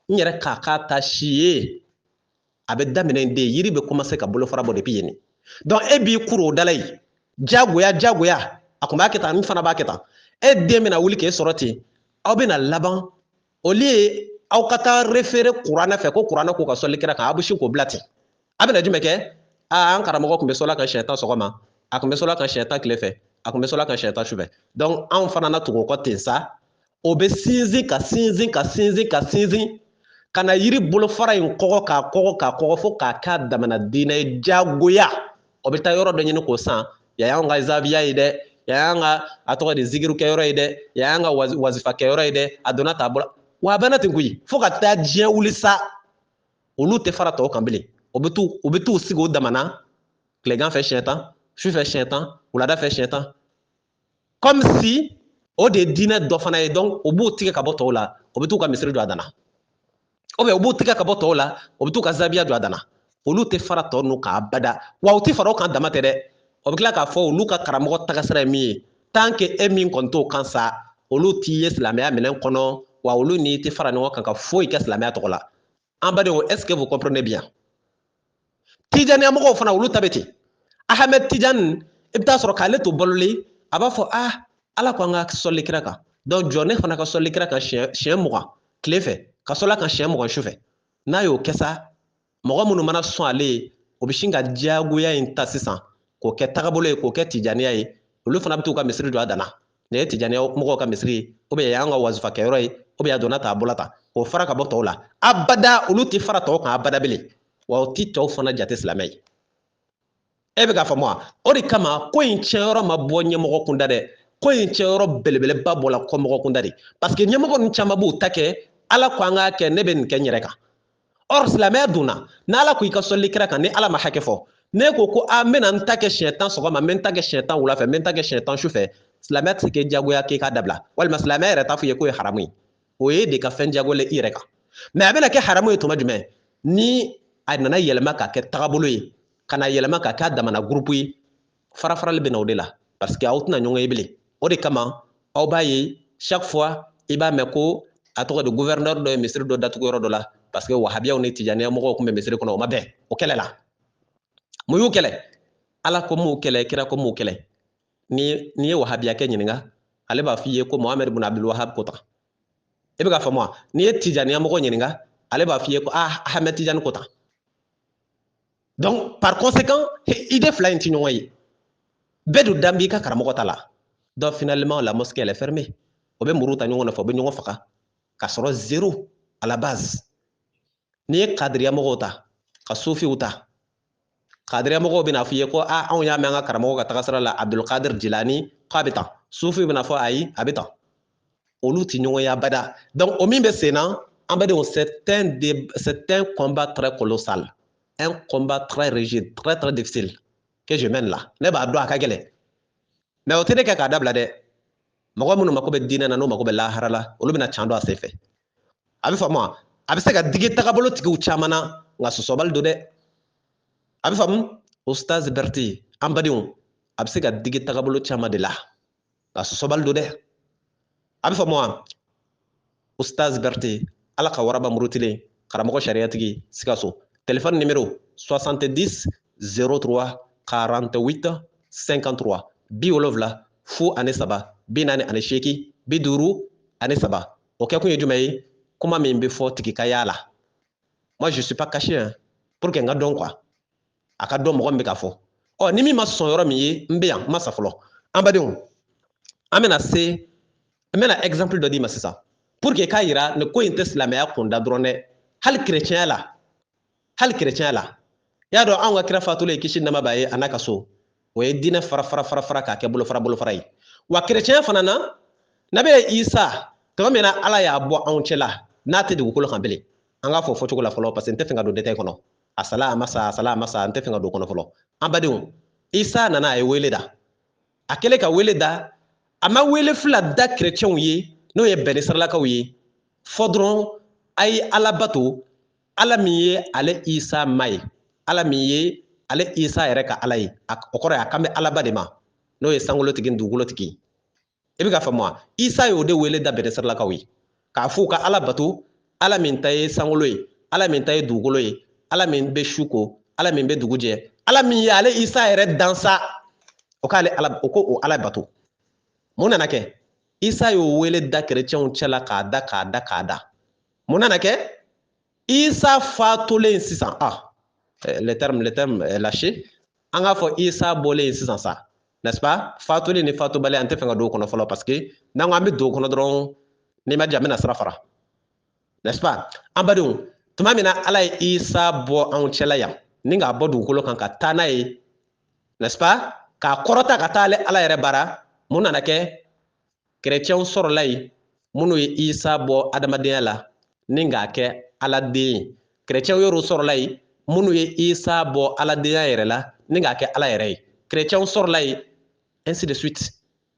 n yɛrɛ k'a ta si ye a bɛ daminɛ de yiri bɛ commencer ka bolofara bɔ depuis yen de donc e b'i kuru o dala ye jagoya a tun b'a kɛ tan n fana b'a kɛ tan e den bɛna wuli k'e sɔrɔ ten aw bɛna laban au lieu aw ka taa référer kuranɛ fɛ ko kuranɛ k'u ka sɔli kira kan a bɛ sin k'o bila ten a bɛna jumɛn kɛ an karamɔgɔ tun bɛ sɔla kan siɲɛ 10 sɔgɔma a tun bɛ sɔla kan siɲɛ 10 tile fɛ a tun bɛ sɔla kan siɲɛ 10 su fɛ donc anw fana na tugu o kɔ ten sa o bɛ sinsin ka na yiri bolofara in kɔgɔ k'a kɔgɔ fo k'a k'a damana diinɛ ye jagoya o bɛ taa yɔrɔ dɔ ɲini k'o san yan y'anw ka zawiya ye dɛ yan y'an ka a tɔgɔ de zikiru kɛyɔrɔ ye dɛ yan y'an ka wazifa kɛyɔrɔ ye dɛ a donna t'a bɔra wa a bɛna ten koyi fo ka taa diɲɛ wuli sa olu tɛ fara tɔw kan bilen u bɛ t'u sigi o damana tilegan fɛ siɲɛ 10 su fɛ siɲɛ 10 wulada fɛ siɲɛ 10 comme si o de ye diinɛ dɔ fana ye donc u b'u tigɛ ka bɔ tɔw la u bɛ t'u ka misiri jɔ a danna ou bien u b'u tigɛ ka bɔ tɔw la u bɛ t'u ka zabiya jɔ a danna olu tɛ fara tɔw ninnu kan abada wa u tɛ fara o kan dama tɛ dɛ o bɛ tila k'a fɔ olu ka karamɔgɔ tagasira ye min ye tant que e min kɔni t'o kan sa olu t'i ye silamɛya minɛn kɔnɔ wa olu n'i tɛ fara ɲɔgɔn kan ka foyi kɛ silamɛya tɔgɔ la an badenw est ce que vous comprenez bien tijaniya mɔgɔw fana olu ta bɛ ten Ahmed Tijani i bɛ taa sɔrɔ k'ale to balolen a b'a fɔ ala ko an ka sɔli kira kan donc jɔ ne fana ka sɔli kira kan siɲɛ 20 tile fɛ ka sɔla kan siɲɛ 20 su fɛ n'a y'o kɛ sa mɔgɔ minnu mana sɔn ale ye o bɛ sin ka diyagoya in ta sisan k'o kɛ tagabolo ye k'o kɛ tijaniya ye olu fana bɛ t'u ka misiri jɔ a danna nin ye tijaniya mɔgɔw ka misiri ye ou bien y'an ka wazifa kɛyɔrɔ ye ou bien a donna t'a bɔla tan k'o fara ka bɔ tɔw la abada olu tɛ fara tɔw kan abada bilen wa o tɛ tɔw fana jate silamɛ ye e bɛ k'a faamu wa o de kama ko in tiɲɛyɔrɔ ma bɔ ɲɛmɔgɔ kunda dɛ ko in tiɲɛyɔrɔ belebeleba bɔla kɔmɔgɔ kunda de parce que ɲɛmɔgɔ ninnu caman b'u ta kɛ ala ko an k'a kɛ ne bɛ nin kɛ n yɛrɛ kan or silamɛya dunna n'ala ko i ka sɔli kira kan ni ala ma hakɛ fɔ ne ko ko n bɛna n ta kɛ siɲɛ 10 sɔgɔma n bɛ n ta kɛ siɲɛ 10 wula fɛ n bɛ n ta kɛ siɲɛ 10 su fɛ silamɛya tɛ se k'e diyagoya k'e k'a dabila walima silamɛya yɛrɛ t'a fɔ i ye k'o ye haramu ye o ye de ka fɛn diyagoyalen i yɛrɛ kan mais a bɛna kɛ haramu ye tuma jumɛn ni a nana yɛlɛma ka kɛ tagabolo ye ka na yɛlɛma ka k'a damana groupe ye farafarali bɛ na o de la parce que aw tɛna ɲɔgɔn ye bilen o de kama aw b'a ye chaque fois i b'a mɛn ko a tɔgɔ de gouverneur dɔ ye misiri dɔ datugu yɔrɔ dɔ la parce que wahabiyaw ni tijaniya mɔgɔw tun bɛ misiri kɔnɔ o ma bɛn o kɛlɛ la mun y'u kɛlɛ ala ko m'u kɛlɛ kira ko m'u kɛlɛ ni ye wahabiyakɛ ɲininka ale b'a f'i ye ko Muhamɛd bin Abdul Wahab ko tan i bɛ k'a faamu wa n'i ye tijaniya mɔgɔ ɲininka ale b'a f'i ye ko Ahmed Tijani ko tan donc par conséquent idée fila in tɛ ɲɔgɔn ye bɛɛ dun dan b'i ka karamɔgɔ ta la donc finalement la mosquée elle est fermée o bɛ muru ta ɲɔgɔn nɔfɛ o bɛ ɲɔgɔn faga ka sɔrɔ zéro à la base n'i ye kadiriya mɔgɔw ta ka sufiw ta kadiriya mɔgɔw bɛna f'i ye ko anw y'a mɛn an ka karamɔgɔ ka tagasira la Abdulkadir Jilani k'a bɛ tan sufiw bɛna fɔ ayi a bɛ tan olu tɛ ɲɔgɔn ye abada donc o min bɛ sen na an badenw c'est un combat très colossal un combat très rigide très très difficile que je mène là ne b'a dɔn a ka gɛlɛn mais o tɛ ne kɛ k'a dabila dɛ mɔgɔ minnu mako bɛ diinɛ na n'u mako bɛ lahara la olu bɛna can dɔn a sen fɛ a bɛ faamu wa a bɛ se ka digi tagabolo tigiw caman na nka sɔsɔbali don dɛ a bɛ faamu Ustaz Berti an badenw a bɛ se ka digi tagabolo caman de la nka sɔsɔbali don dɛ a bɛ faamu wa Ustaz Berti ala ka waraba murutilen karamɔgɔ sariya tigi Sikaso téléphone numéro 70 03 48 53 70 fu ani saba 48 50 ani saba o kɛ kun ye jumɛn ye kuma min bɛ fɔ tigi ka y'a la moi je suis pas caché hein pour que n ka dɔn quoi a ka dɔn mɔgɔ min bɛ ka fɔ ɔ ni min ma sɔn yɔrɔ min ye n bɛ yan n ma sa fɔlɔ an badenw an bɛna se n bɛna exemple dɔ d'i ma sisan pour que k'a yira nin ko in tɛ silamɛya kunda dɔrɔn dɛ hali chrétien la y'a dɔn anw ka kira fatulen kisi nɛɛma b'a ye a n'a ka so o ye diinɛ fara k'a kɛ bolofara ye wa chrétien fana na nabi Isa tuma min na Ala y'a bɔ anw cɛla n'a tɛ dugukolo kan bilen an k'a fɔ cogo la fɔlɔ parce que n tɛ fɛ ka don détail kɔnɔ a sala a ma sa n tɛ fɛ ka don o kɔnɔ fɔlɔ an badenw Isa nana a ye wele da a kɛlen ka wele da a ma wele fila da chrétienw ye n'o ye bɛnni sarilakaw ye fɔ dɔrɔn a ye Ala bato Ala min ye ale Isa ma ye Ala min ye ale Isa yɛrɛ ka Ala ye o kɔrɔ ye a kan bɛ Alaba de ma n'o ye sankolotigi ni dugukolotigi i bɛ ka faamu wa Isa y'o de wele da bɛnni sarilakaw ye k'a fɔ u ka Ala bato Ala min ta ye sankolo ye Ala min ta ye dugukolo ye Ala min bɛ su ko Ala min bɛ dugu jɛ Ala min ye ale Isa yɛrɛ dansa o ko o Ala bato mun nana kɛ Isa y'o wele da chrétienw cɛla k'a da mun nana kɛ Isa fatulen sisan le terme est lâché an k'a fɔ Isa bɔlen sisan sa n'est-ce pas fatulen ni fatubali an tɛ fɛ ka don o kɔnɔ fɔlɔ parce que n'an ko an bɛ don o kɔnɔ dɔrɔn n'i ma diya an bɛna sira fara n'est-ce pas an badenw tuma min na Ala ye Isa bɔ anw cɛla yan ni k'a bɔ dugukolo kan ka taa n'a ye n'est-ce pas k'a kɔrɔta ka taa Ala yɛrɛ bara mun nana kɛ chrétienw sɔrɔla yen minnu ye Isa bɔ adamadenya la ni k'a kɛ Ala den ye chrétienw y'o sɔrɔla yen minnu ye Isa bɔ aladenya yɛrɛ la ni k'a kɛ Ala yɛrɛ ye chrétienw sɔrɔla yen ainsi de suite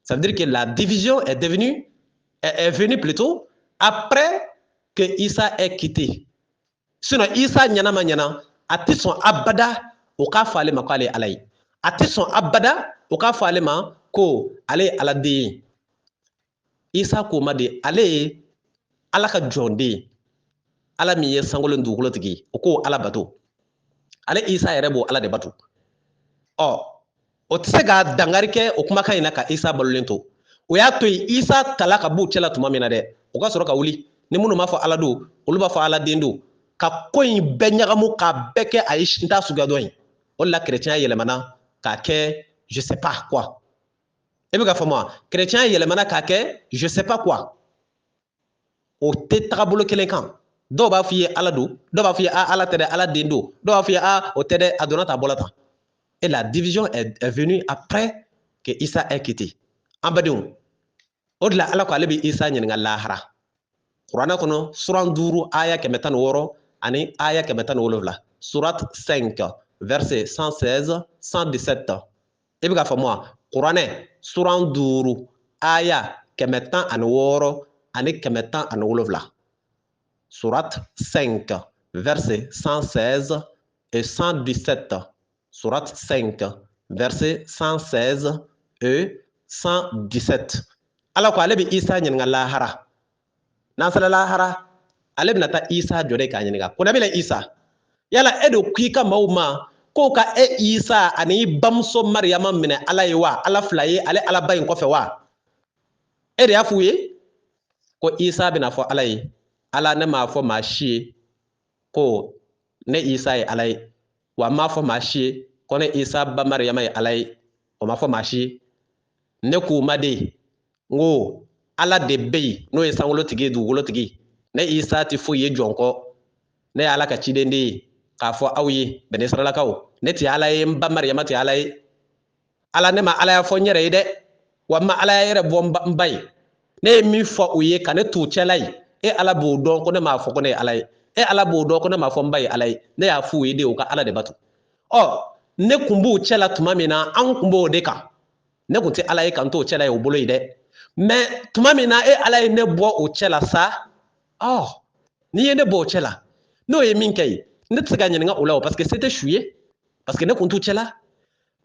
ça veut dire que la division est venue plutôt après que Isa ait quitté sinon Isa ɲana ma ɲana a tɛ sɔn abada o k'a fɔ ale ma k'ale ye Ala ye a tɛ sɔn abada o k'a fɔ ale ma ko ale ye Ala den ye Isa ko ma de ale ye Ala ka jɔnden ye Ala min ye sankolo ni dugukolotigi ye o ko Ala bato ale Isa yɛrɛ b'o Ala de bato o tɛ se ka dankari kɛ o kumakan in na ka Isa balolen to o y'a to yen Isa tala ka b'u cɛla tuma min na dɛ o ka sɔrɔ ka wuli ni minnu b'a fɔ Ala don olu b'a fɔ Ala den don ka ko in bɛɛ ɲagamu k'a bɛɛ kɛ a ye n t'a suguya dɔn ye o de la chrétien yɛlɛmana k'a kɛ je sais pas quoi i bɛ ka faamu wa chrétien yɛlɛmana k'a kɛ je sais pas quoi o tɛ tagabolo kelen kan dɔw b'a fɔ i ye Ala don dɔw b'a fɔ i ye Ala tɛ dɛ Ala den don dɔw b'a fɔ i ye o tɛ dɛ a donna tan a bɔra tan et la division est venue après que Isa ait quitté an badenw o de la Ala ko ale bɛ Isa ɲininka lahara kuranɛ kɔnɔ suran 5 aya 116 ani aya 117 surat 5 verset 116 117 i bɛ ka faamu wa kuranɛ suran 5 aya 116 ani 117 surat 5 verset 116 et 117 surat 5 verset 116 et 117 Ala ko ale bɛ Isa ɲininka lahara n'an sera lahara ale bɛna taa Isa jɔ de k'a ɲininka ko nabila Isa yala e de k'i ka maaw ma k'o ka Isa ani i bamuso Mariyama minɛ Ala ye wa Ala fila ye ale Alaba in kɔfɛ wa e de y'a f'u ye ko Isa bɛna fɔ Ala ye Ala ne m'a fɔ maa si ye ko ne Isa ye Ala ye wa n m'a fɔ maa si ye ko ne Isa ba Mariyama ye Ala ye o ma fɔ maa si ye ne k'u ma de n ko Ala de bɛ yen n'o ye sankolotigi ye dugukolotigi ne Isa tɛ foyi ye jɔn kɔ ne ye Ala ka ciden de ye k'a fɔ aw ye bɛnni sarilakaw ne tɛ Ala ye n ba Mariyama tɛ Ala ye Ala ne ma Ala ya fɔ n yɛrɛ ye dɛ wa n ma Ala ya yɛrɛ bɔ n ba ye ne ye min fɔ u ye ka ne t'u cɛla ye e Ala b'o dɔn ko ne m'a fɔ ko ne ye Ala ye e Ala b'o dɔn ko ne m'a fɔ n ba ye Ala ye ne y'a f'u ye de u ka Ala de bato ne kun b'u cɛla tuma min na an kun b'o de kan ne kun tɛ Ala ye kan t'o cɛla ye o bolo ye dɛ mais tuma min na e Ala ye ne bɔ o cɛla sa n'i ye ne bɔ o cɛla n'o ye min kɛ ye ne tɛ se ka ɲininka o la parce que c'était su ye parce que ne kun t'u cɛla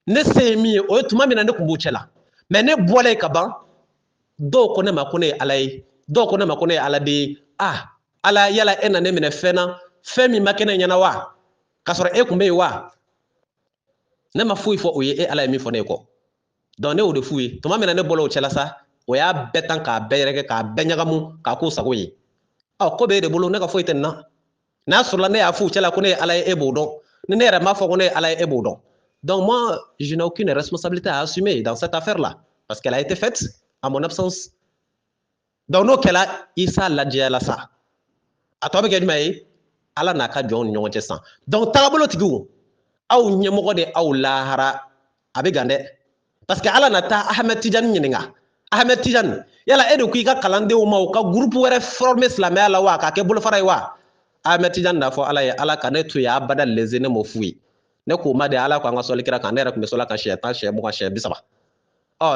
ne se ye min ye o ye tuma min na ne kun b'u cɛla mais ne bɔlen ka ban dɔw ko ne ma ko ne ye Ala ye dɔw ko ne ma ko ne ye Ala den ye Ala yala e na ne minɛ fɛn na femi makene nyana wa kasoro e kumbe wa ne ma fui fo oye e ala mi fo ne ko donc ne o de fui to ma mena ne bolo o chela sa o ya betan ka bereke ka benyagamu ka ku sago yi ko be de bolo ne ka fo itenna na sur la ne ya fu chela ko ne ala e bodon ne re ma fo ko ne ala e bodon donc moi je n'ai aucune responsabilité à assumer dans cette affaire là parce qu'elle a été faite à mon absence donc no kela isa la jela sa atobe ke may ala na ka jon ñoo ci san donc tagabolo tigu aw ñemogo de aw lahara abi gande parce que ala na ta Ahmed Tidiane ñininga Ahmed Tidiane yala edu ku ka kalande o maw ka groupe were formé islamé ala wa ka ke bul faray wa Ahmed Tidiane da fo ala ya ala ka ne tu ya badal les ne mo fui ne ko ma de ala ko nga soli kira kan ne rek me sola kan shaytan shay mo kan shay bisaba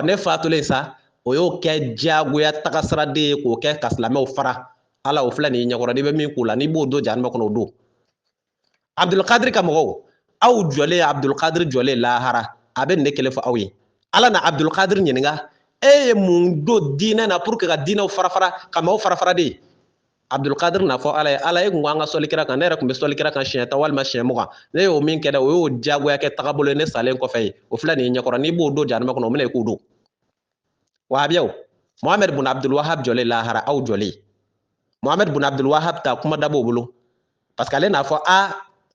ne fatule sa o yo ke jagoya takasra de ko ke kaslamé o fara ala o flani ñakoro ni be min kula ni bo do jan ma kono do Abdul Qadir kamogo aw jole Abdul Qadir jole lahara aben ne kele fo awi ala na Abdul Qadir ñininga mun do dina na pour que ka dina farafara kama farafara de Abdul Qadir na fo ala e ngwa soli kira kan ne rek be soli kira kan sheta walma shemuga ne o min keda o yo jagoya ke takabolo ne salen ko fay o flani ñakoro ni bo do jan ma kono mene ku do wahabiyaw Mohamed bun Abdul Wahab jole lahara aw jole Mohamed bun Abdul Wahab ta kuma dabo bolo parce que ale n'a fɔ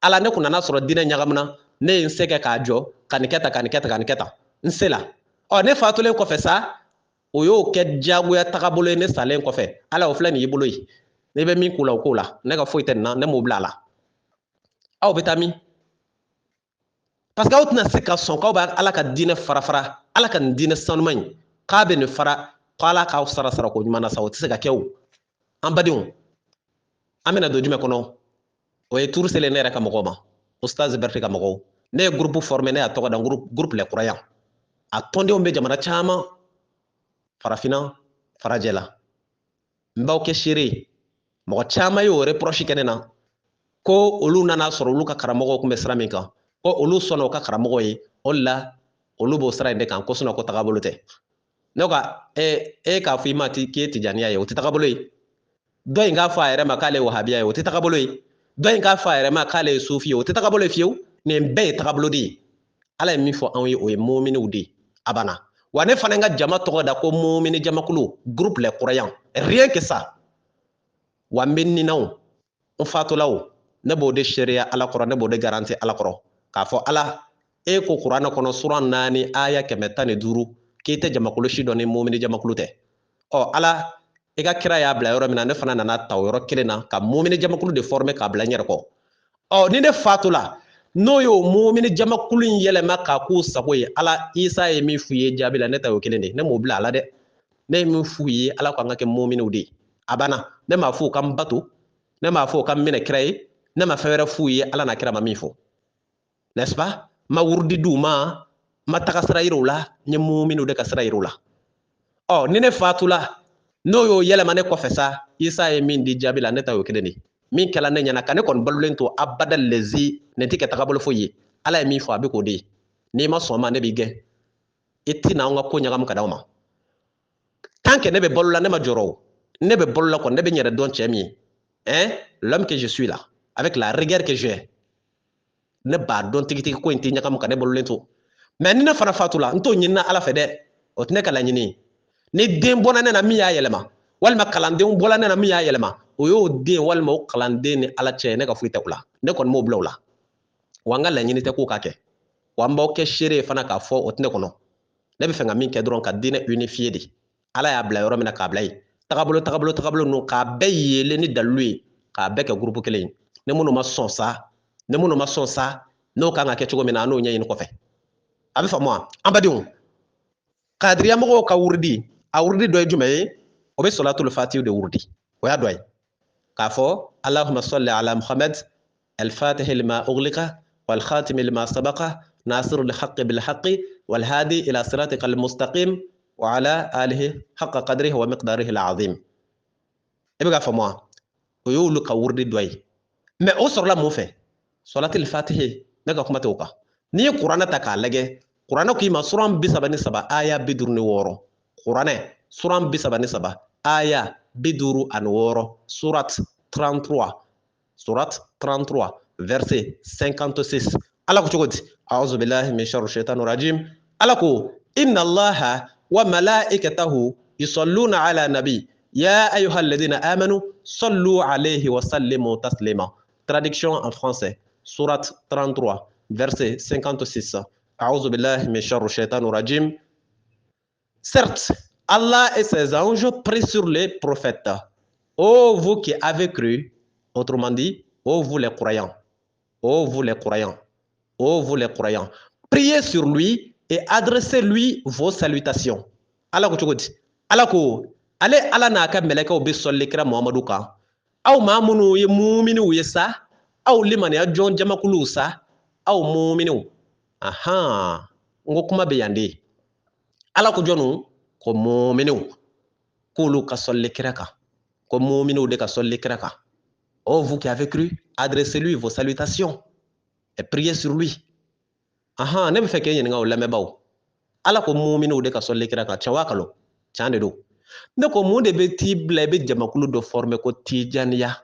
ala ne kunna sɔrɔ dinɛ ɲagamuna ne ye n se kɛ k'a jɔ ka nin kɛta n se la ne fatulen kɔfɛ sa o y'o kɛ jagoya tagabolo ye ne salen kɔfɛ ala o filɛ nin y'i bolo ye ne bɛ min k'u la o k'o la ne ka foyi tɛ nin na ne m'o bila a la aw bɛ taa min parce que aw tɛna se ka sɔn k'aw bɛ ala ka dinɛ farafara ala ka nin dinɛ sanuma in k'a bɛ nin fara k'ala k'aw sara ko ɲuman na sa o tɛ se ka kɛ o an badenw an bɛna don jumɛn kɔnɔ o ye tour selen ne yɛrɛ ka mɔgɔw ma Oustaz Berté ka mɔgɔw ne ye groupe formé ne y'a tɔgɔ da groupe les croyants a tɔndenw bɛ jamana caman farafinna farajɛla n b'aw kɛ seere mɔgɔ caman y'o reproche kɛ ne na ko olu nana sɔrɔ olu ka karamɔgɔw tun bɛ sira min kan ko olu sɔnna o ka karamɔgɔ ye o la olu b'o sira in de kan ko ko tagabolo tɛ ne ko k'a fɔ i ma k'i ye tijaniya ye o tɛ tagabolo ye dɔ in k'a fɔ a yɛrɛ ma k'ale ye wahabiya ye o tɛ tagabolo ye dɔ in k'a fɔ a yɛrɛ ma k'ale ye sufi ye o tɛ tagabolo ye fiyewu nin bɛɛ ye tagabolo de ye ala ye min fɔ anw ye o ye muminiw de ye a banna wa ne fana ka jama tɔgɔ da ko mumini jamakulu groupe les croyants rien que ça wa n bɛ ninaw n fatulaw ne b'o de seereya ala kɔrɔ ne b'o de garanti ala kɔrɔ k'a fɔ ala e ko kuranɛ kɔnɔ sura 4 aya 115 k'i tɛ jamakulu si dɔn ni mumini jamakulu tɛ ala i ka kira y'a bila yɔrɔ min na ne fana nana ta o yɔrɔ kelen na ka mumini jamakulu de former k'a bila n yɛrɛ kɔ ni ne fatula n'o y'o mumini jamakulu in yɛlɛma k'a k'u sago ye ala isa ye min f'u ye jaabi la ne ta y'o kelen de ne m'o bila ala dɛ ne ye min f'u ye ala ko an ka kɛ muminiw de ye a banna ne m'a fɔ u ka n bato ne m'a fɔ u ka n minɛ kira ye ne ma fɛn wɛrɛ f'u ye ala n'a kira ma min fɔ n'est-ce pas ma wurudi d'u ma ma taga sira yir'u la n ye muminiw de ka sira yir'u la ni ne fatula n'o y'o yɛlɛma ne kɔfɛ sa isa ye min di jaabi la ne ta y'o kelen de min kɛla ne ɲɛna ka ne kɔni balolen to abada lezi nin tɛ kɛ tagabolo foyi ye ala ye min fɔ a bɛ k'o de ye n'i ma sɔn ma ne b'i gɛn i tɛna an ka ko ɲagamu ka d'aw ma tant que ne bɛ balo la ne ma jɔrɔ o ne bɛ balo la kɔni ne bɛ n yɛrɛ dɔn cɛ min ye l'homme que je suis là avec la rigueur que j'ai ne b'a dɔn tigitigi ko in tɛ ɲagamu ka ne balolen to mais ni ne fana fatula n t'o ɲinina ala fɛ dɛ o tɛ ne ka laɲini ye ni den bɔra ne na min y'a yɛlɛma walima kalandenw bɔra ne na min y'a yɛlɛma o y'o den walima o kalanden ni ala cɛ ne ka foyi tɛ o la ne kɔni m'o bila o la wa n ka laɲini tɛ k'o ka kɛ wa n b'aw kɛ seere fana k'a fɔ o tɛ ne kɔnɔ ne bɛ fɛ ka min kɛ dɔrɔn ka diinɛ unifier de ala y'a bila yɔrɔ min na k'a bila yen tagabolo ninnu k'a bɛɛ yeelen ni dalilu ye k'a bɛɛ kɛ groupe kelen ye ni minnu ma sɔn sa n'o kan ka kɛ cogo min na an n'o ɲɛɲini kɔfɛ a bɛ faamu wa an badenw kadiriya mɔgɔw ka wurudi a wurudi dɔ ye jumɛn ye o bɛ solatul fatihu de wurudi o y'a dɔ ye k'a fɔ allahumma salli ala muhammad al-fatihi lima ughliqa wal khatimi lima sabaqa nasir al-haqqi bil haqqi wal hadi ila siratika al-mustaqim wa ala alihi haqqa qadrihi wa miqdarihi al-azim e bɛ k'a faamu wa o y'olu ka wurudi dɔ ye mais o sɔrɔla mun fɛ solatul fatihi ne ka kuma tɛ o kan n'i ye kuranɛ ta k'a lajɛ kuranɛ k'i ma suran 33 aya 56 kuranɛ suran 33 aya 56 surat 33 surat 33 verset 56 ala ko cogodi a'udhu billahi min sharri shaitanir rajim ala ko inna allaha wa malaikatahu yusalluna ala nabi ya ayyuhalladhina amanu sallu alayhi wa sallimu taslima. Traduction en français, surat 33 verset 56. a'udhu billahi min sharri shaitanir rajim. Certes, Allah et ses anges prient sur les prophètes. Ô vous qui avez cru, autrement dit, ô vous les croyants, ô vous les croyants, ô vous les croyants, priez sur lui et adressez-lui vos salutations. Allah ko cogodi Allah ko ale ala n'a ka mɛlɛkɛw bɛ sɔlli kira Muhamadu kan aw maa minnu ye muminiw ye sa aw limaniya jɔn jamakuluw sa aw muminiw n ko kuma bɛ yan de ala ko jɔnnu ko muminiw k'olu ka sɔlli kira kan ko muminiw de ka sɔlli kira kan. Oh vous qui avez cru, adressez-lui vos salutations et priez sur lui. Ne bɛ fɛ k'e ɲininka o lamɛnbaaw ala ko muminiw de ka sɔlli kira kan tiɲɛ waa kalo tiɲɛ de don ne ko mun de bɛ t'i bila i bɛ jamakulu dɔ former ko tijaniya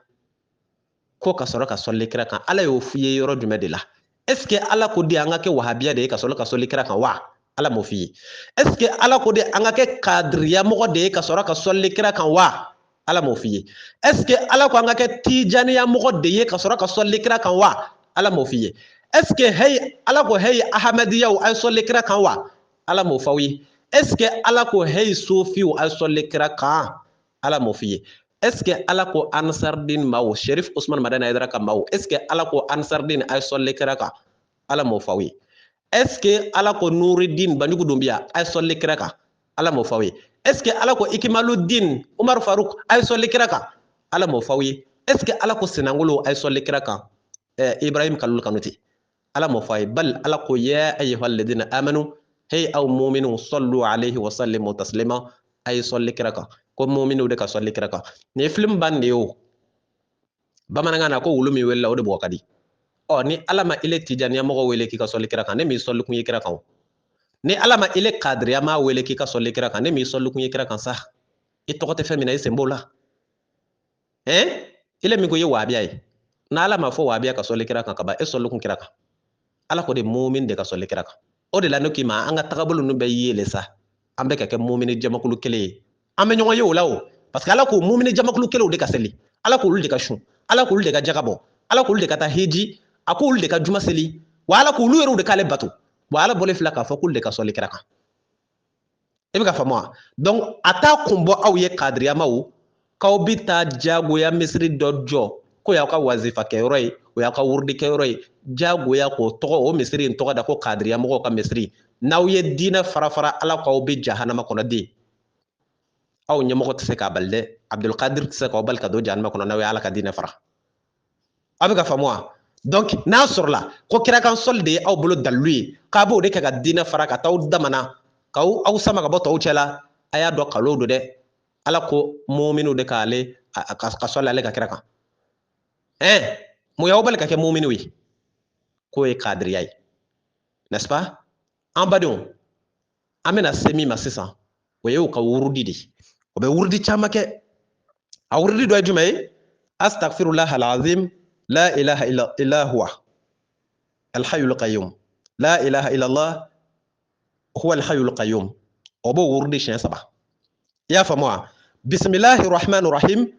ko ka sɔrɔ ka sɔlli kira kan ala y'o f'i ye yɔrɔ jumɛn de la est ce que ala ko de an ka kɛ wahabiya de ye ka sɔrɔ ka sɔlli kira kan wa ala m'o f'i ye est ce que ala ko de an ka kɛ kadiriya mɔgɔ de ye ka sɔrɔ ka sɔlli kira kan wa ala m'o f'i ye est ce que ala ko an ka kɛ tijaniya mɔgɔ de ye ka sɔrɔ ka sɔlli kira kan wa ala m'o f'i ye est ce que hey ala ko hey ahmadiyaw ay sɔlli kira kan wa ala m'o f'aw ye est ce que ala ko hey sofiw ay sɔlli kira kan ala m'o f'i ye est ce que ala ko ansardin maw sherif usman madana idara ka maw est ce que ala ko ansardin ay sɔlli kira kan ala m'o f'aw ye est ce que ala ko nuruddin banjugu dumbiya ay sɔlli kira kan ala m'o f'aw ye est ce que ala ko ikimaluddin umar faruk ay sɔlli kira kan ala m'o f'aw ye est ce que ala ko sinangolo ay sɔlli kira kan ibrahim kalul kanuti ala m'o f'aw ye bal ala ko ya ayyuhalladhina amanu hey aw mu'minu sallu alayhi wa sallimu taslima ay sɔlli kira kan ko mu'minu de ka sɔlli kira kan ni film bande yo bamanankan na ko wulu mi wella o de bɔ ka di ni ala ma ile tijaniya mɔgɔ wele k'i ka sɔlli kira kan ne m'i sɔlli kun ye kira kan ni ala ma ile kadiriya ma wele k'i ka sɔlli kira kan ne m'i sɔlli kun ye kira kan sa i tɔgɔ tɛ fɛn min na i sen b'o la ile min ko ye wahabiya ye na ala ma fɔ wahabiya ka sɔlli kira kan ka ban e sɔlli kun kira kan ala ko de mu'min de ka sɔlli kira kan o de la ne k'i ma an ka tagabolo ninnu bɛɛ yele sa an bɛ ka kɛ mumini jamakulu kelen ye an bɛ ɲɔgɔn ye o la o parce que ala ko mumini jamakulu kelenw de ka seli ala k'olu de ka sun ala k'olu de ka jaga bɔ ala k'olu de ka taa heji a k'olu de ka juma seli wa ala k'olu yɛrɛw de k'ale bato wa ala bɔlen filɛ k'a fɔ k'olu de ka sɔli kira kan i bɛ ka faamu wa donc a t'a kun bɔ aw ye kadiriyamaw k'aw bɛ taa jagoya misiri dɔ jɔ ko y'aw ka wazifa kɛyɔrɔ ye o y'aw ka wurudi kɛyɔrɔ ye jagoya k'o tɔgɔ o misiri in tɔgɔ da ko kadiriyamɔgɔw ka misiri n'aw ye diinɛ fara ala k'aw bɛ jahanama kɔnɔ den aw ɲɛmɔgɔ tɛ se k'a bali dɛ abdulkadir tɛ se k'aw bali ka don jahanama kɔnɔ n'aw ye ala ka diinɛ fara aw bɛ ka faamu wa donc n'a sɔrɔla ko kira kan sɔli de ye aw bolo dalilu ye k'a b'o de kɛ ka diinɛ fara ka t'aw damana k'aw sama ka bɔ tɔw cɛla a y'a dɔn kalo don dɛ ala ko muminu de k'ale ka sɔli ale ka kira kan mun y'aw bali ka kɛ muminu ye k'o ye kadiriya ye n'est-ce pas an badenw an bɛna se min ma sisan o ye u ka wurudi de o bɛ wurudi caman kɛ a wurudi dɔ ye jumɛn ye astaghfirullah alazim la ilaha illa huwa alhayyul qayyum la ilaha illallah huwa alhayyul qayyum o b'o wurudi siɲɛ 3 i y'a faamu wa bismillahir rahmanir rahim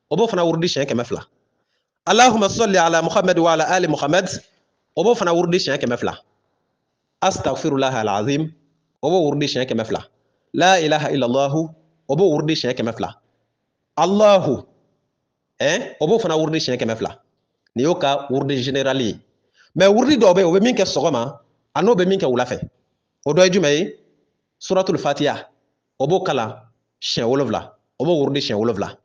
o b'o fana wurudi siɲɛ 200 allahumma salli ala muhammad wa ala ali muhammad o b'o fana wurudi siɲɛ 200 astaghfirullah alazim o b'o wurudi siɲɛ 200 la ilaha illallah o b'o wurudi siɲɛ 200 allahu o b'o fana wurudi siɲɛ 200 ni y'o ka wurudi général ye mais wurudi dɔw bɛ yen o bɛ min kɛ sɔgɔma a n'o bɛ min kɛ wula fɛ o dɔ ye jumɛn ye suratul fatiha o b'o kalan siɲɛ 7 o b'o wurudi siɲɛ 7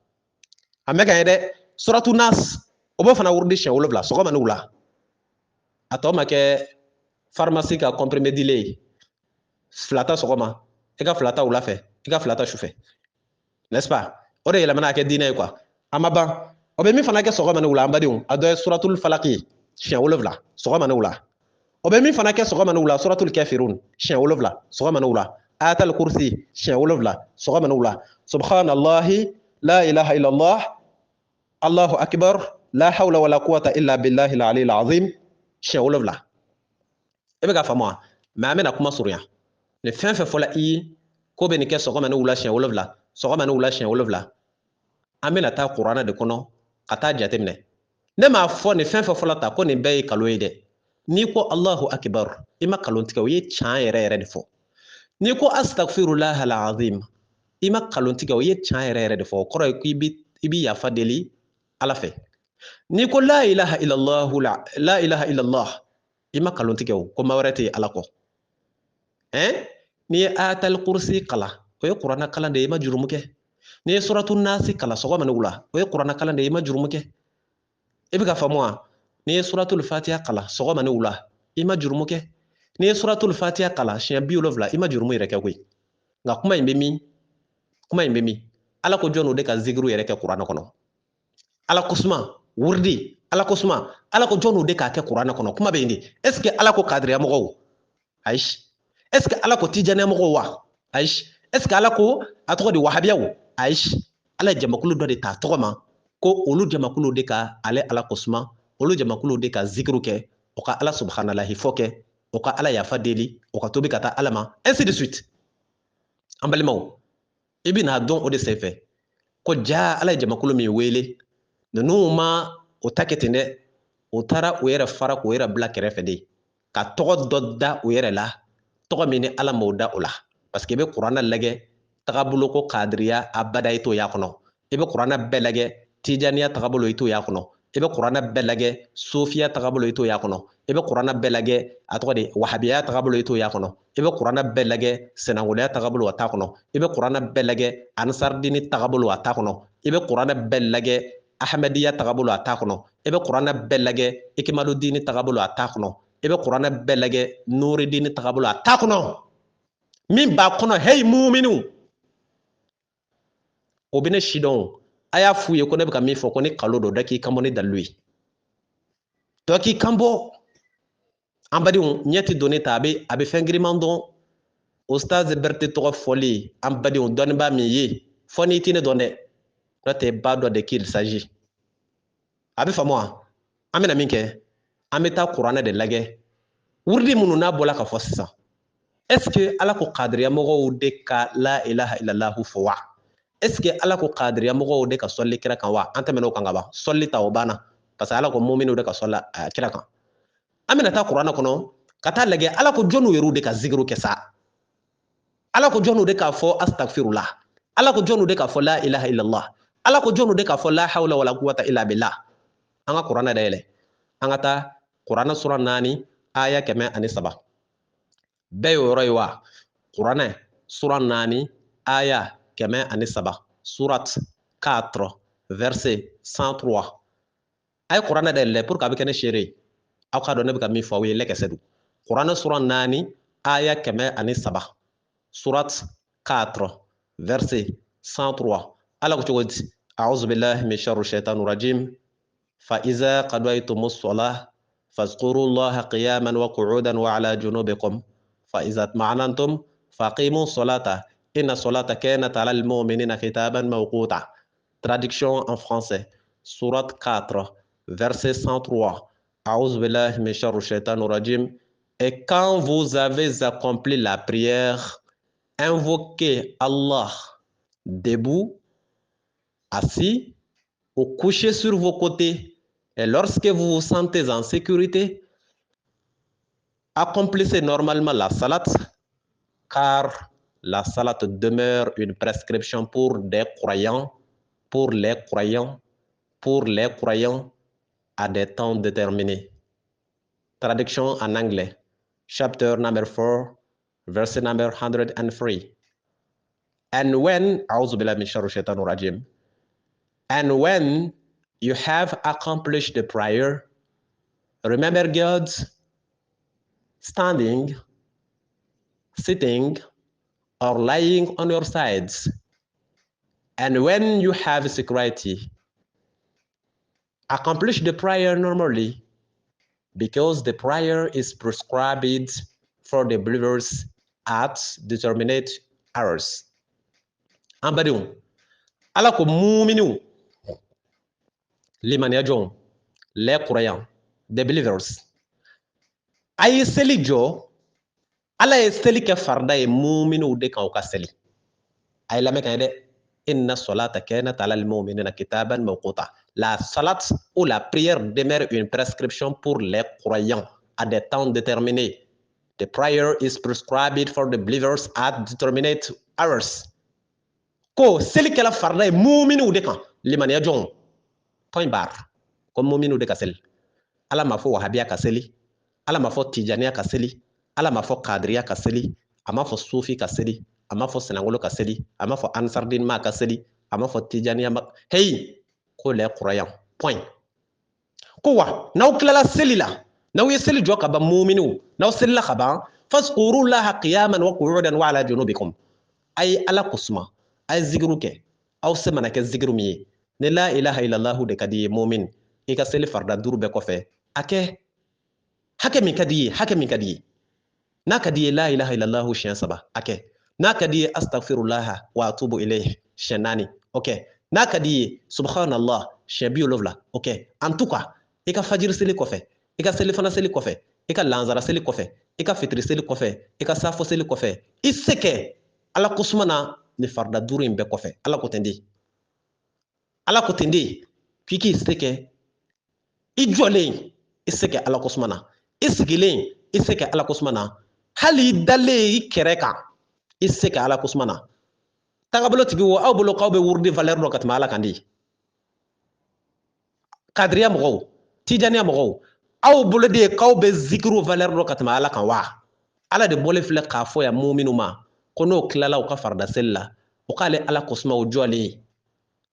a mɛ ka ye dɛ suratul nas o b'o fana wurudi siɲɛ 7 sɔgɔma ni wula a tɔ ma kɛ pharmacie ka comprimé dilen ye 2 ta sɔgɔma i ka 2 ta wula fɛ i ka 2 ta su fɛ n'est-ce pas o de yɛlɛmana kɛ diinɛ ye quoi a ma ban o bɛ min fana kɛ sɔgɔma ni wula an badenw a dɔ ye suratul falaki ye siɲɛ 7 sɔgɔma ni wula o bɛ min fana kɛ sɔgɔma ni wula suratul kafirun siɲɛ 7 sɔgɔma ni wula ayatul kursi siɲɛ 7 sɔgɔma ni wula subhanallahi la ilaha illallah allahu akbar la hawla wala quwwata illa billahi al-ali al-azim siɲɛ 7 e bɛ ka faamu wa mais an bɛna kuma surunya ni fɛn fɛn fɔla i ye ko bɛ nin kɛ sɔgɔma ni wula siɲɛ 7 sɔgɔma ni wula siɲɛ 7 an bɛna taa kuranɛ de kɔnɔ ka taa jateminɛ ne m'a fɔ nin fɛn fɛn fɔla ta ko nin bɛɛ ye kalon ye dɛ n'i ko Allahu akbar i ma kalon tigɛ o ye tiɲɛ yɛrɛ yɛrɛ de fɔ n'i ko astaghfirullah al-azim i ma kalon tigɛ o ye tiɲɛ yɛrɛ yɛrɛ de fɔ o kɔrɔ ye ko i bi yafa deli Ala fɛ n'i ko la ilaha illallah i ma kalon tigɛ o ko ma wɛrɛ tɛ Ala kɔ n'i ye ayatal kursi kala o ye kuranɛ kalan de ye i ma jurumu kɛ n'i ye suratu nasi kala sɔgɔma ni wula o ye kuranɛ kalan de ye i ma jurumu kɛ i bɛ ka faamu wa n'i ye suratul fatiha kala sɔgɔma ni wula i ma jurumu kɛ n'i ye suratul fatiha kala siɲɛ 70 i ma jurumu yɛrɛ kɛ koyi nka kuma in bɛ min Ala ko jɔn o de ka zikiru yɛrɛ kɛ kuranɛ kɔnɔ Ala ko suma wurdi Ala ko suma Ala ko jɔn o de k'a kɛ kuranɛ kɔnɔ kuma bɛ yen de est ce que Ala ko kadiriya mɔgɔw ayi est ce que Ala ko tijaniya mɔgɔw wa ayi est ce que Ala ko a tɔgɔ de wahabiyaw ayi Ala ye jamakulu dɔ de ta tɔgɔ ma ko olu jamakulu de ka ale Ala ko suma olu jamakulu de ka zikiru kɛ o ka Ala subhanalahi fɔ kɛ o ka Ala yafa deli o ka tobi ka taa Ala ma ainsi de suite an balimaw i bɛna dɔn o de senfɛ ko jaa Ala ye jamakulu min wele ninnu ma o ta kɛ ten dɛ o taara o yɛrɛ fara k'o yɛrɛ bila kɛrɛfɛ de ka tɔgɔ dɔ da o yɛrɛ la tɔgɔ min ni Ala m'o da o la parce que i bɛ kuranɛ lajɛ tagabolo ko kadiriya abada i t'o y'a kɔnɔ i bɛ kuranɛ bɛɛ lajɛ tijaniya tagabolo i t'o y'a kɔnɔ i bɛ kuranɛ bɛɛ lajɛ sofiya tagabolo i t'o y'a kɔnɔ i bɛ kuranɛ bɛɛ lajɛ a tɔgɔ de wahabiya tagabolo i t'o y'a kɔnɔ i bɛ kuranɛ bɛɛ lajɛ senangoliya tagabolo a t'a kɔnɔ i bɛ kuranɛ bɛɛ lajɛ ansardini tagabolo a t'a kɔnɔ i bɛ kuranɛ bɛɛ lajɛ ahmadiya tagabolo a t'a kɔnɔ i bɛ kuranɛ bɛɛ lajɛ ikimaludini tagabolo a t'a kɔnɔ i bɛ kuranɛ bɛɛ lajɛ nuridini tagabolo a t'a kɔnɔ min b'a kɔnɔ hey muminu o bɛ ne si dɔn a y'a f'u ye ko ne bɛ ka min fɔ ko ni kalo don dɔ k'i kan bɔ ni dalilu ye dɔ k'i kan bɔ an badenw ɲɛ tɛ donni ta a bɛ fɛn giriman dɔn Ustaz Berete tɔgɔ fɔli an badenw dɔnnibaa min ye fɔ n'i tɛ ne dɔn dɛ n'o tɛ ba dɔ de qu'il s'agit a bɛ faamu wa an bɛna min kɛ an bɛ taa kuranɛ de lajɛ wurudi minnu n'a bɔla ka fɔ sisan est ce que Ala ko kadiriya mɔgɔw de ka la ilaha illallah fɔ wa est ce que Ala ko kadiriya mɔgɔw de ka sɔli kira kan wa an tɛmɛn'o kan ka ban sɔli ta o banna parce que Ala ko mu'minu de ka sɔli kira kan an bɛna taa kuranɛ kɔnɔ ka taa lajɛ Ala ko jɔnw yɛrɛ de ka zikiru kɛ sa Ala ko jɔnw de k'a fɔ astaghfirullah Ala ko jɔnw de k'a fɔ la ilaha illallah Ala ko jɔnw de k'a fɔ la hawla wala quwwata illa billah an ka kuranɛ dayɛlɛ an ka taa kuranɛ sura 4 aya 103 bɛɛ y'o yɔrɔ ye wa kuranɛ sura 4 aya 103 surat 4 verset 103 a ye kuranɛ dayɛlɛ pour que a bɛ kɛ ne seere ye aw k'a dɔn ne bɛ ka min fɔ aw ye lɛkɛsɛ don kuranɛ sura 4 aya 103 surat 4 verset 103 Ala ko cogo di a'udhu billahi min sharri shaitanir rajim fa iza qadaytumus salah fazkurullaha qiyaman wa qu'udan wa ala junubikum fa iza atma'nantum faqimus salata inna salata kanat 'alal mu'minina kitaban mawquta. Traduction en français surat 4 verset 103 a'udhu billahi min sharri shaitanir rajim. Et quand vous avez accompli la prière, invoquez Allah debout, assis ou couché sur vos côtés. Et lorsque vous vous sentez en sécurité, accomplissez normalement la salat, car la salat demeure une prescription pour des croyants, pour les croyants à des temps déterminés. Traduction en anglais. Chapter number 4, verse number 103. And when you have accomplished the prayer, remember God standing, sitting, or lying on your sides. And when you have security, accomplish the prayer normally, because the prayer is prescribed for the believers at determinate hours. An badenw Ala ko muminiw limaniya jɔnw les croyants, the believers. Aye seli jo, ala ye seli ke farda ye mu'minu de kan ka seli. Aye lame kan de inna salata kanat ala al mu'minina kitaban mawquta. La salat ou la prière demeure une prescription pour les croyants à des temps déterminés. The prayer is prescribed for the believers at determinate hours. Ko seli kala farda ye mu'minu de kan limaniya jon. Point bar. Ko mu'minu de ka seli. Ala ma fo wahabiya ka seli. Ala ma fo tijaniya ka seli. Ala ma fo kadriya ka seli. Ama fo sufi ka seli. Ama fo senangolo ka seli. Ama fo ansardin ma ka seli. Ama fo tijaniya ma. Hey! Ko les croyants. Point. Ko wa, n'aw kilala seli la. N'aw ye seli jɔ ka ban mu'minu. N'aw seli la ka ban. Fazkuru laha qiyaman wa qu'udan wa ala junubikum. Ay ala kusuma. Ay zikiru kɛ. Aw se mana kɛ zikiru min ye. Ne la ilaha illallahu de ka di ye mu'min. I ka seli farda 5 bɛɛ kɔfɛ. A kɛ hakɛ min ka di ye, hakɛ min ka di ye. N'a ka di ye la ilaha illallahu siɲɛ 3 a kɛ. N'a ka di ye astaghfirullah wa atubu ilayhi siɲɛ 4 o kɛ. N'a ka di ye subhanallah siɲɛ 70 o kɛ. En tout cas i ka fajiri seli kɔfɛ, i ka seli fana seli kɔfɛ, i ka lansara seli kɔfɛ, i ka fitiri seli kɔfɛ, i ka safo seli kɔfɛ, i se kɛ ala kosuma na ni farda 5 in bɛɛ kɔfɛ. Ala ko ten de. Ala ko ten de. K'i k'i se kɛ i jɔlen i se kɛ ala kosuma na. I sigilen i se kɛ ala kosuma na. Hali i dalen i kɛrɛ kan i se kɛ ala kosuma na. Tagabolo tigi wo aw bolo k'aw bɛ wurudi valeur dɔ ka tɛmɛ ala kan de. Kadriya mɔgɔw, tijaniya mɔgɔw, aw bolo de k'aw bɛ zikiru valeur dɔ ka tɛmɛ ala kan wa? Ala de bɔlen filɛ k'a fɔ yan mu'minu ma ko n'o tilala u ka farda seli la o k'ale ala kosuma o jɔlen,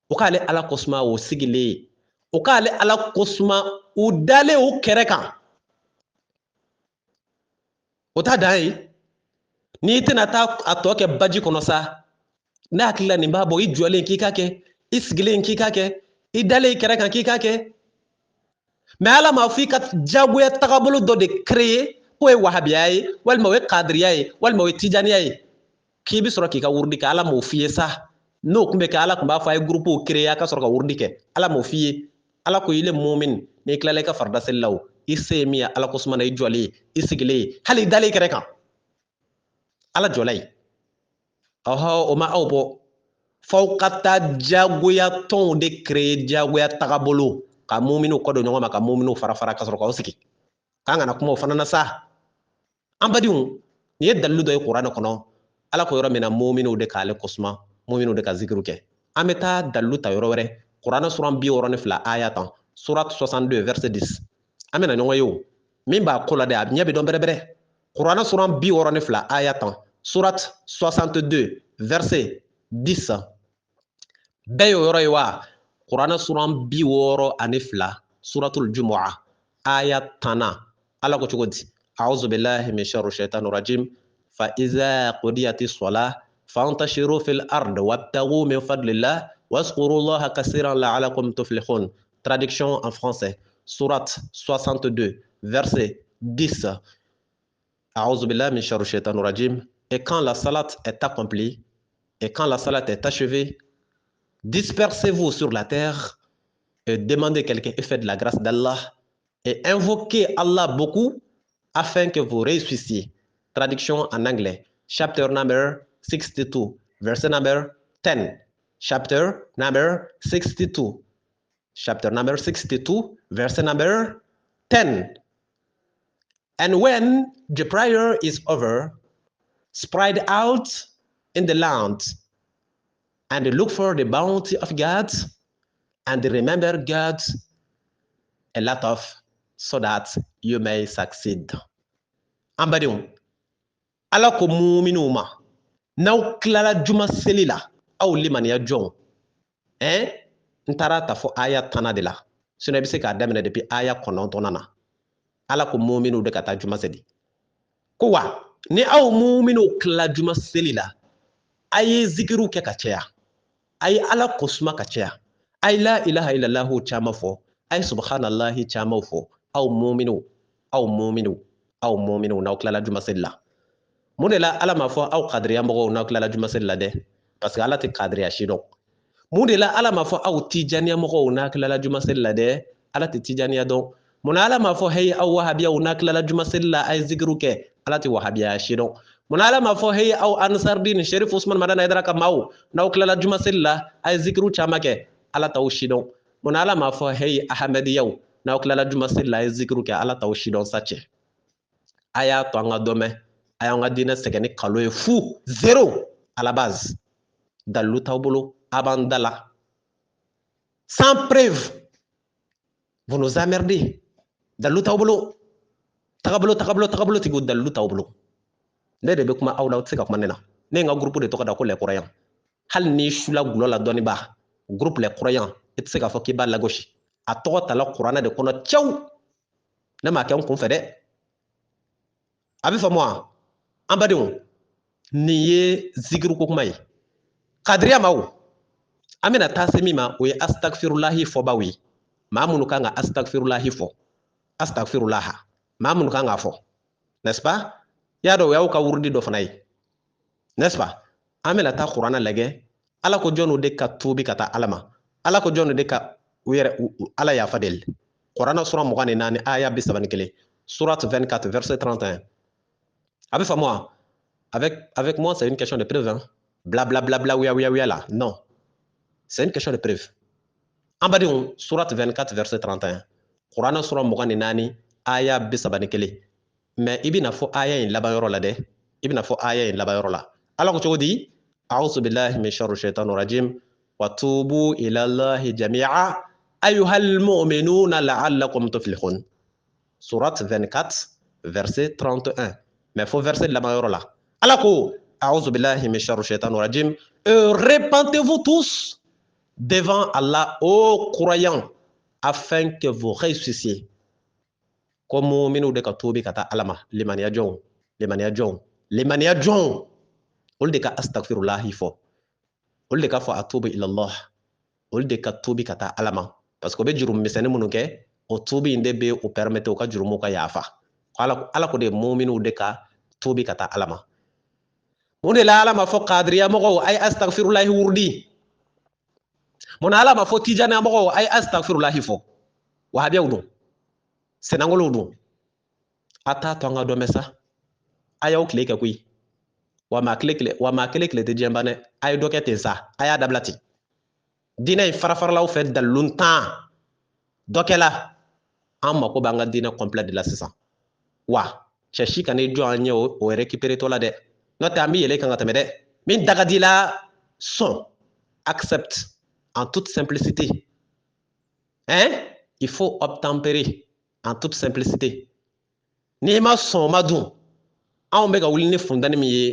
o k'ale ala kosuma o sigilen, o k'ale ala kosuma o dalen o kɛrɛ kan. O t'a dan ye. N'i tɛna taa a tɔ kɛ baji kɔnɔ sa, ne hakili la nin b'a bɔ i jɔlen k'i ka kɛ, i sigilen k'i ka kɛ, i dalen i kɛrɛ kan k'i ka kɛ. Mais ala m'a fɔ i ka jagoya tagabolo dɔ de créer k'o ye wahabiya ye, walima o ye kadiriya ye, walima o ye tijaniya ye. K'i bi sɔrɔ k'i ka wurudi kɛ, ala m'o f'i ye sa. N'o kun bɛ kɛ, ala kun b'a fɔ a ye groupe créer a ka sɔrɔ ka wurudi kɛ. Ala m'o f'i ye. Ala ko il est mu'min. N'i tilala i ka farda seli la o, i se ye min ye ala kosuma na i jɔlen, i sigilen, hali i dalen i kɛrɛ kan. Ala jɔla ye. O ma aw bɔ. F'aw ka taa jagoya tɔnw de créer jagoya tagabolo ka mu'minu kɔdon ɲɔgɔn ma, ka mu'minu fara fara ka sɔrɔ k'aw sigi. K'an kana kuma o fana na sa. An badenw, nin ye dalilu dɔ ye Kuranɛ kɔnɔ. Ala ko yɔrɔ min na mu'minu de k'ale kosuma, mu'minu de ka zikiru kɛ. An bɛ taa dalilu ta yɔrɔ wɛrɛ. Kuranɛ suran 62 aya tan. Surat 62 verset 10. An bɛna ɲɔgɔn ye o. Min b'a ko la dɛ, a ɲɛ bɛ dɔn bɛrɛbɛrɛ. Kuranɛ suran 62 aya tan. Surat 62 verset 10. Bɛɛ y'o yɔrɔ ye wa? Kuranɛ suran 62 suratul Jumu'a aya 10. Ala ko cogo di? A'udhu billahi min sharri shaitanir rajim. Fa iza qudiyatis salah fantashiru fil ard wabtaghu min fadlillah wazkurullaha kaseeran la'allakum tuflihun. Traduction en français. Surat 62 verset 10. A'udhu billahi min sharri shaitanir rajim. Et quand la salat est accomplie, et quand la salat est achevée, dispersez-vous sur la terre et demandez quelque effet de la grâce d'Allah et invoquez Allah beaucoup afin que vous réussissiez. Traduction en anglais. Chapter number 62, verset number 10. Chapter number 62. Chapter number 62, verset number 10. And when the prayer is over, spread out in the land and look for the bounty of God and remember God a lot of so that you may succeed. Ambadew, ala ko mu'minu ma, n'aw kilala juma seli la, aw limaniya jɔn. N taara ta fɔ aya 10 de la. Sinon i bɛ se k'a daminɛ depuis aya 9 na. Ala ko mu'minu de ka taa juma seli. Ko wa, ni aw mu'minu kilala juma seli la, a ye zikiru kɛ ka caya. A ye ala kosuma ka caya. A ye la ilaha illallahu caman fɔ. A ye subhanallahi caman fɔ. Aw mu'minu, aw mu'minu, aw mu'minu n'aw kilala juma seli la. Mun de la ala m'a fɔ aw kadiriya mɔgɔw n'aw kilala juma seli la dɛ? Parce que ala tɛ kadiriya si dɔn. Mun de la ala m'a fɔ aw tijaniya mɔgɔw n'aw kilala juma seli la dɛ? ala tɛ tijaniya dɔn munna ala m'a fɔ hey aw wahabiyaw n'a tilala juma seli la a ye zikiru kɛ ala tɛ wahabiya si dɔn munna ala m'a fɔ hey aw ansardin sherif usman madana idara ka maaw n'aw tilala juma seli la a ye zikiru caman kɛ ala t'aw si dɔn munna ala m'a fɔ hey ahmadiyaw n'aw tilala juma seli la a ye zikiru kɛ ala t'aw si dɔn sa cɛ a y'a to an ka dɔn mɛn a y'an ka diinɛ sɛgɛn ni kalo ye fu zéro à la base dalilu t'aw bolo a b'an da la sans preuve vous nous emmerdez dalilu t'aw bolo tagabolo tigiw dalilu t'aw bolo ne de bɛ kuma aw la aw tɛ se ka kuma ne na ne ye n ka groupe de tɔgɔ da ko les croyants hali n'i sula gulɔ la dɔɔni ba groupe les croyants i tɛ se k'a fɔ k'i b'a lagosi a tɔgɔ tala kuranɛ de kɔnɔ cɛw ne m'a kɛ n kun fɛ dɛ a bɛ faamu wa an badenw nin ye zikiru ko kuma ye kadiriya maaw an bɛna taa se min ma o ye astagfirulahi fɔbaw ye maa minnu kan ka astagfirulahi fɔ astagfirulaha maa minnu kan k'a fɔ n'est-ce pas y'a dɔn o y'aw ka wurudi dɔ fana ye n'est-ce pas an bɛna taa kuranɛ lajɛ ala ko jɔnw de ka tuubi ka taa ala ma ala ko jɔnw de ka u yɛrɛ ala yafa deli kuranɛ sura 24 aya 31 sourate 24 verset 31 a bɛ faamu wa avec moi c'est une question de preuve hein bla bla bla bla ouya là non c'est une question de preuve an badenw sourate 24 verset 31 kuranɛ sura 24 aya 31 mais i bɛna fɔ aya in laban yɔrɔ la dɛ i bɛna fɔ aya in laban yɔrɔ la ala ko cogo di a'udhu billahi min sharri shaitanir rajim wa tubu ila allahi jami'a ayyuhal mu'minuna la'allakum tuflihun sourate 24 verset 31 mais faut verset laban yɔrɔ la ala ko a'udhu billahi min sharri shaitanir rajim repentez-vous tous devant Allah ô croyants afin que vous réussissiez ko mu'minu de ka tubi ka taa ala ma limaniya jɔnw olu de ka astagfirullahi fɔ olu de ka fɔ atubu ilallah olu de ka tubi ka taa ala ma parce que o bɛ jurumu misɛnnin minnu kɛ o tubi in de bɛ o permettre o ka jurumu ka yafa ala ko de mu'minu de ka tubi ka taa ala ma mun de la ala ma fɔ kadiriya mɔgɔw a ye astagfirullahi wurudi mun na ala ma fɔ tijaniya mɔgɔw a ye astagfirullahi fɔ wahabiyaw dun senangolow dun a t'a to an ka dɔn mɛn sa a y'aw tile kɛ koyi wa maa kelen tɛ diɲɛ ban dɛ a ye dɔ kɛ ten sa a y'a dabila ten diinɛ in farafaralaw fɛ dalilu 10 dɔ kɛla an mako b'an ka diinɛ complet de la sisan wa cɛ si ka n'i jɔ an ɲɛ o récupérer tɔ la dɛ n'o tɛ an bɛ yɛlɛ kan ka tɛmɛ dɛ min dagadi la sɔn accepte en toute simplicité hein il faut obtempérer en toute simplicité n'i ma sɔn o ma dun anw bɛ ka wuli ni fundani min ye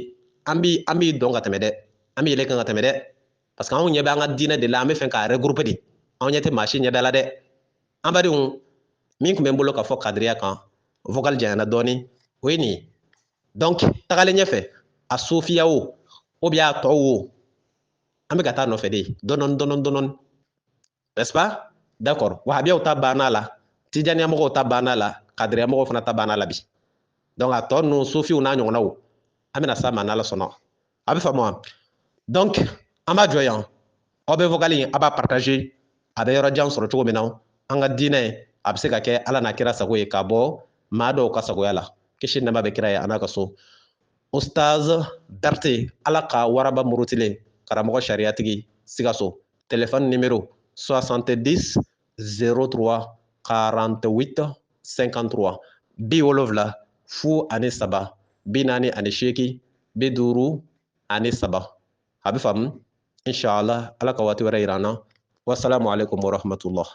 an b'i dɔn ka tɛmɛ dɛ an bɛ yɛlɛ kan ka tɛmɛ dɛ parce que anw ɲɛ bɛ an ka diinɛ de la an bɛ fɛ k'a regrouper de anw ɲɛ tɛ maa si ɲɛda la dɛ an badenw min tun bɛ n bolo ka fɔ kadiriya kan vocal janyana dɔɔni o ye nin ye donc tagalen ɲɛfɛ a sofiya o ou bien a tɔw o an bɛ ka taa nɔfɛ de dɔɔni n'est-ce pas d'accord wahabiyaw ta banna la tijaniya mɔgɔw ta banna la kadiriya mɔgɔw fana ta banna la bi donc a tɔ ninnu sofiw n'a ɲɔgɔnnaw an bɛna s'a ma n'ala sɔnna a bɛ faamu wa donc an b'a jɔ yan aw bɛ vocal in a b'a partager a bɛ yɔrɔ jan sɔrɔ cogo min na an ka diinɛ a bɛ se ka kɛ ala n'a kira sago ye ka bɔ maa dɔw ka sagoya la kisi nɛɛma bɛ kira ye a n'a ka so Ustaz Berté ala ka waraba murutilen karamɔgɔ sariyatigi Sikaso téléphone numéro 70 03 48 53 70 03 48 53 a bɛ faamu inshallah ala ka waati wɛrɛ yir'an na wassalamu alaikum warahmatullah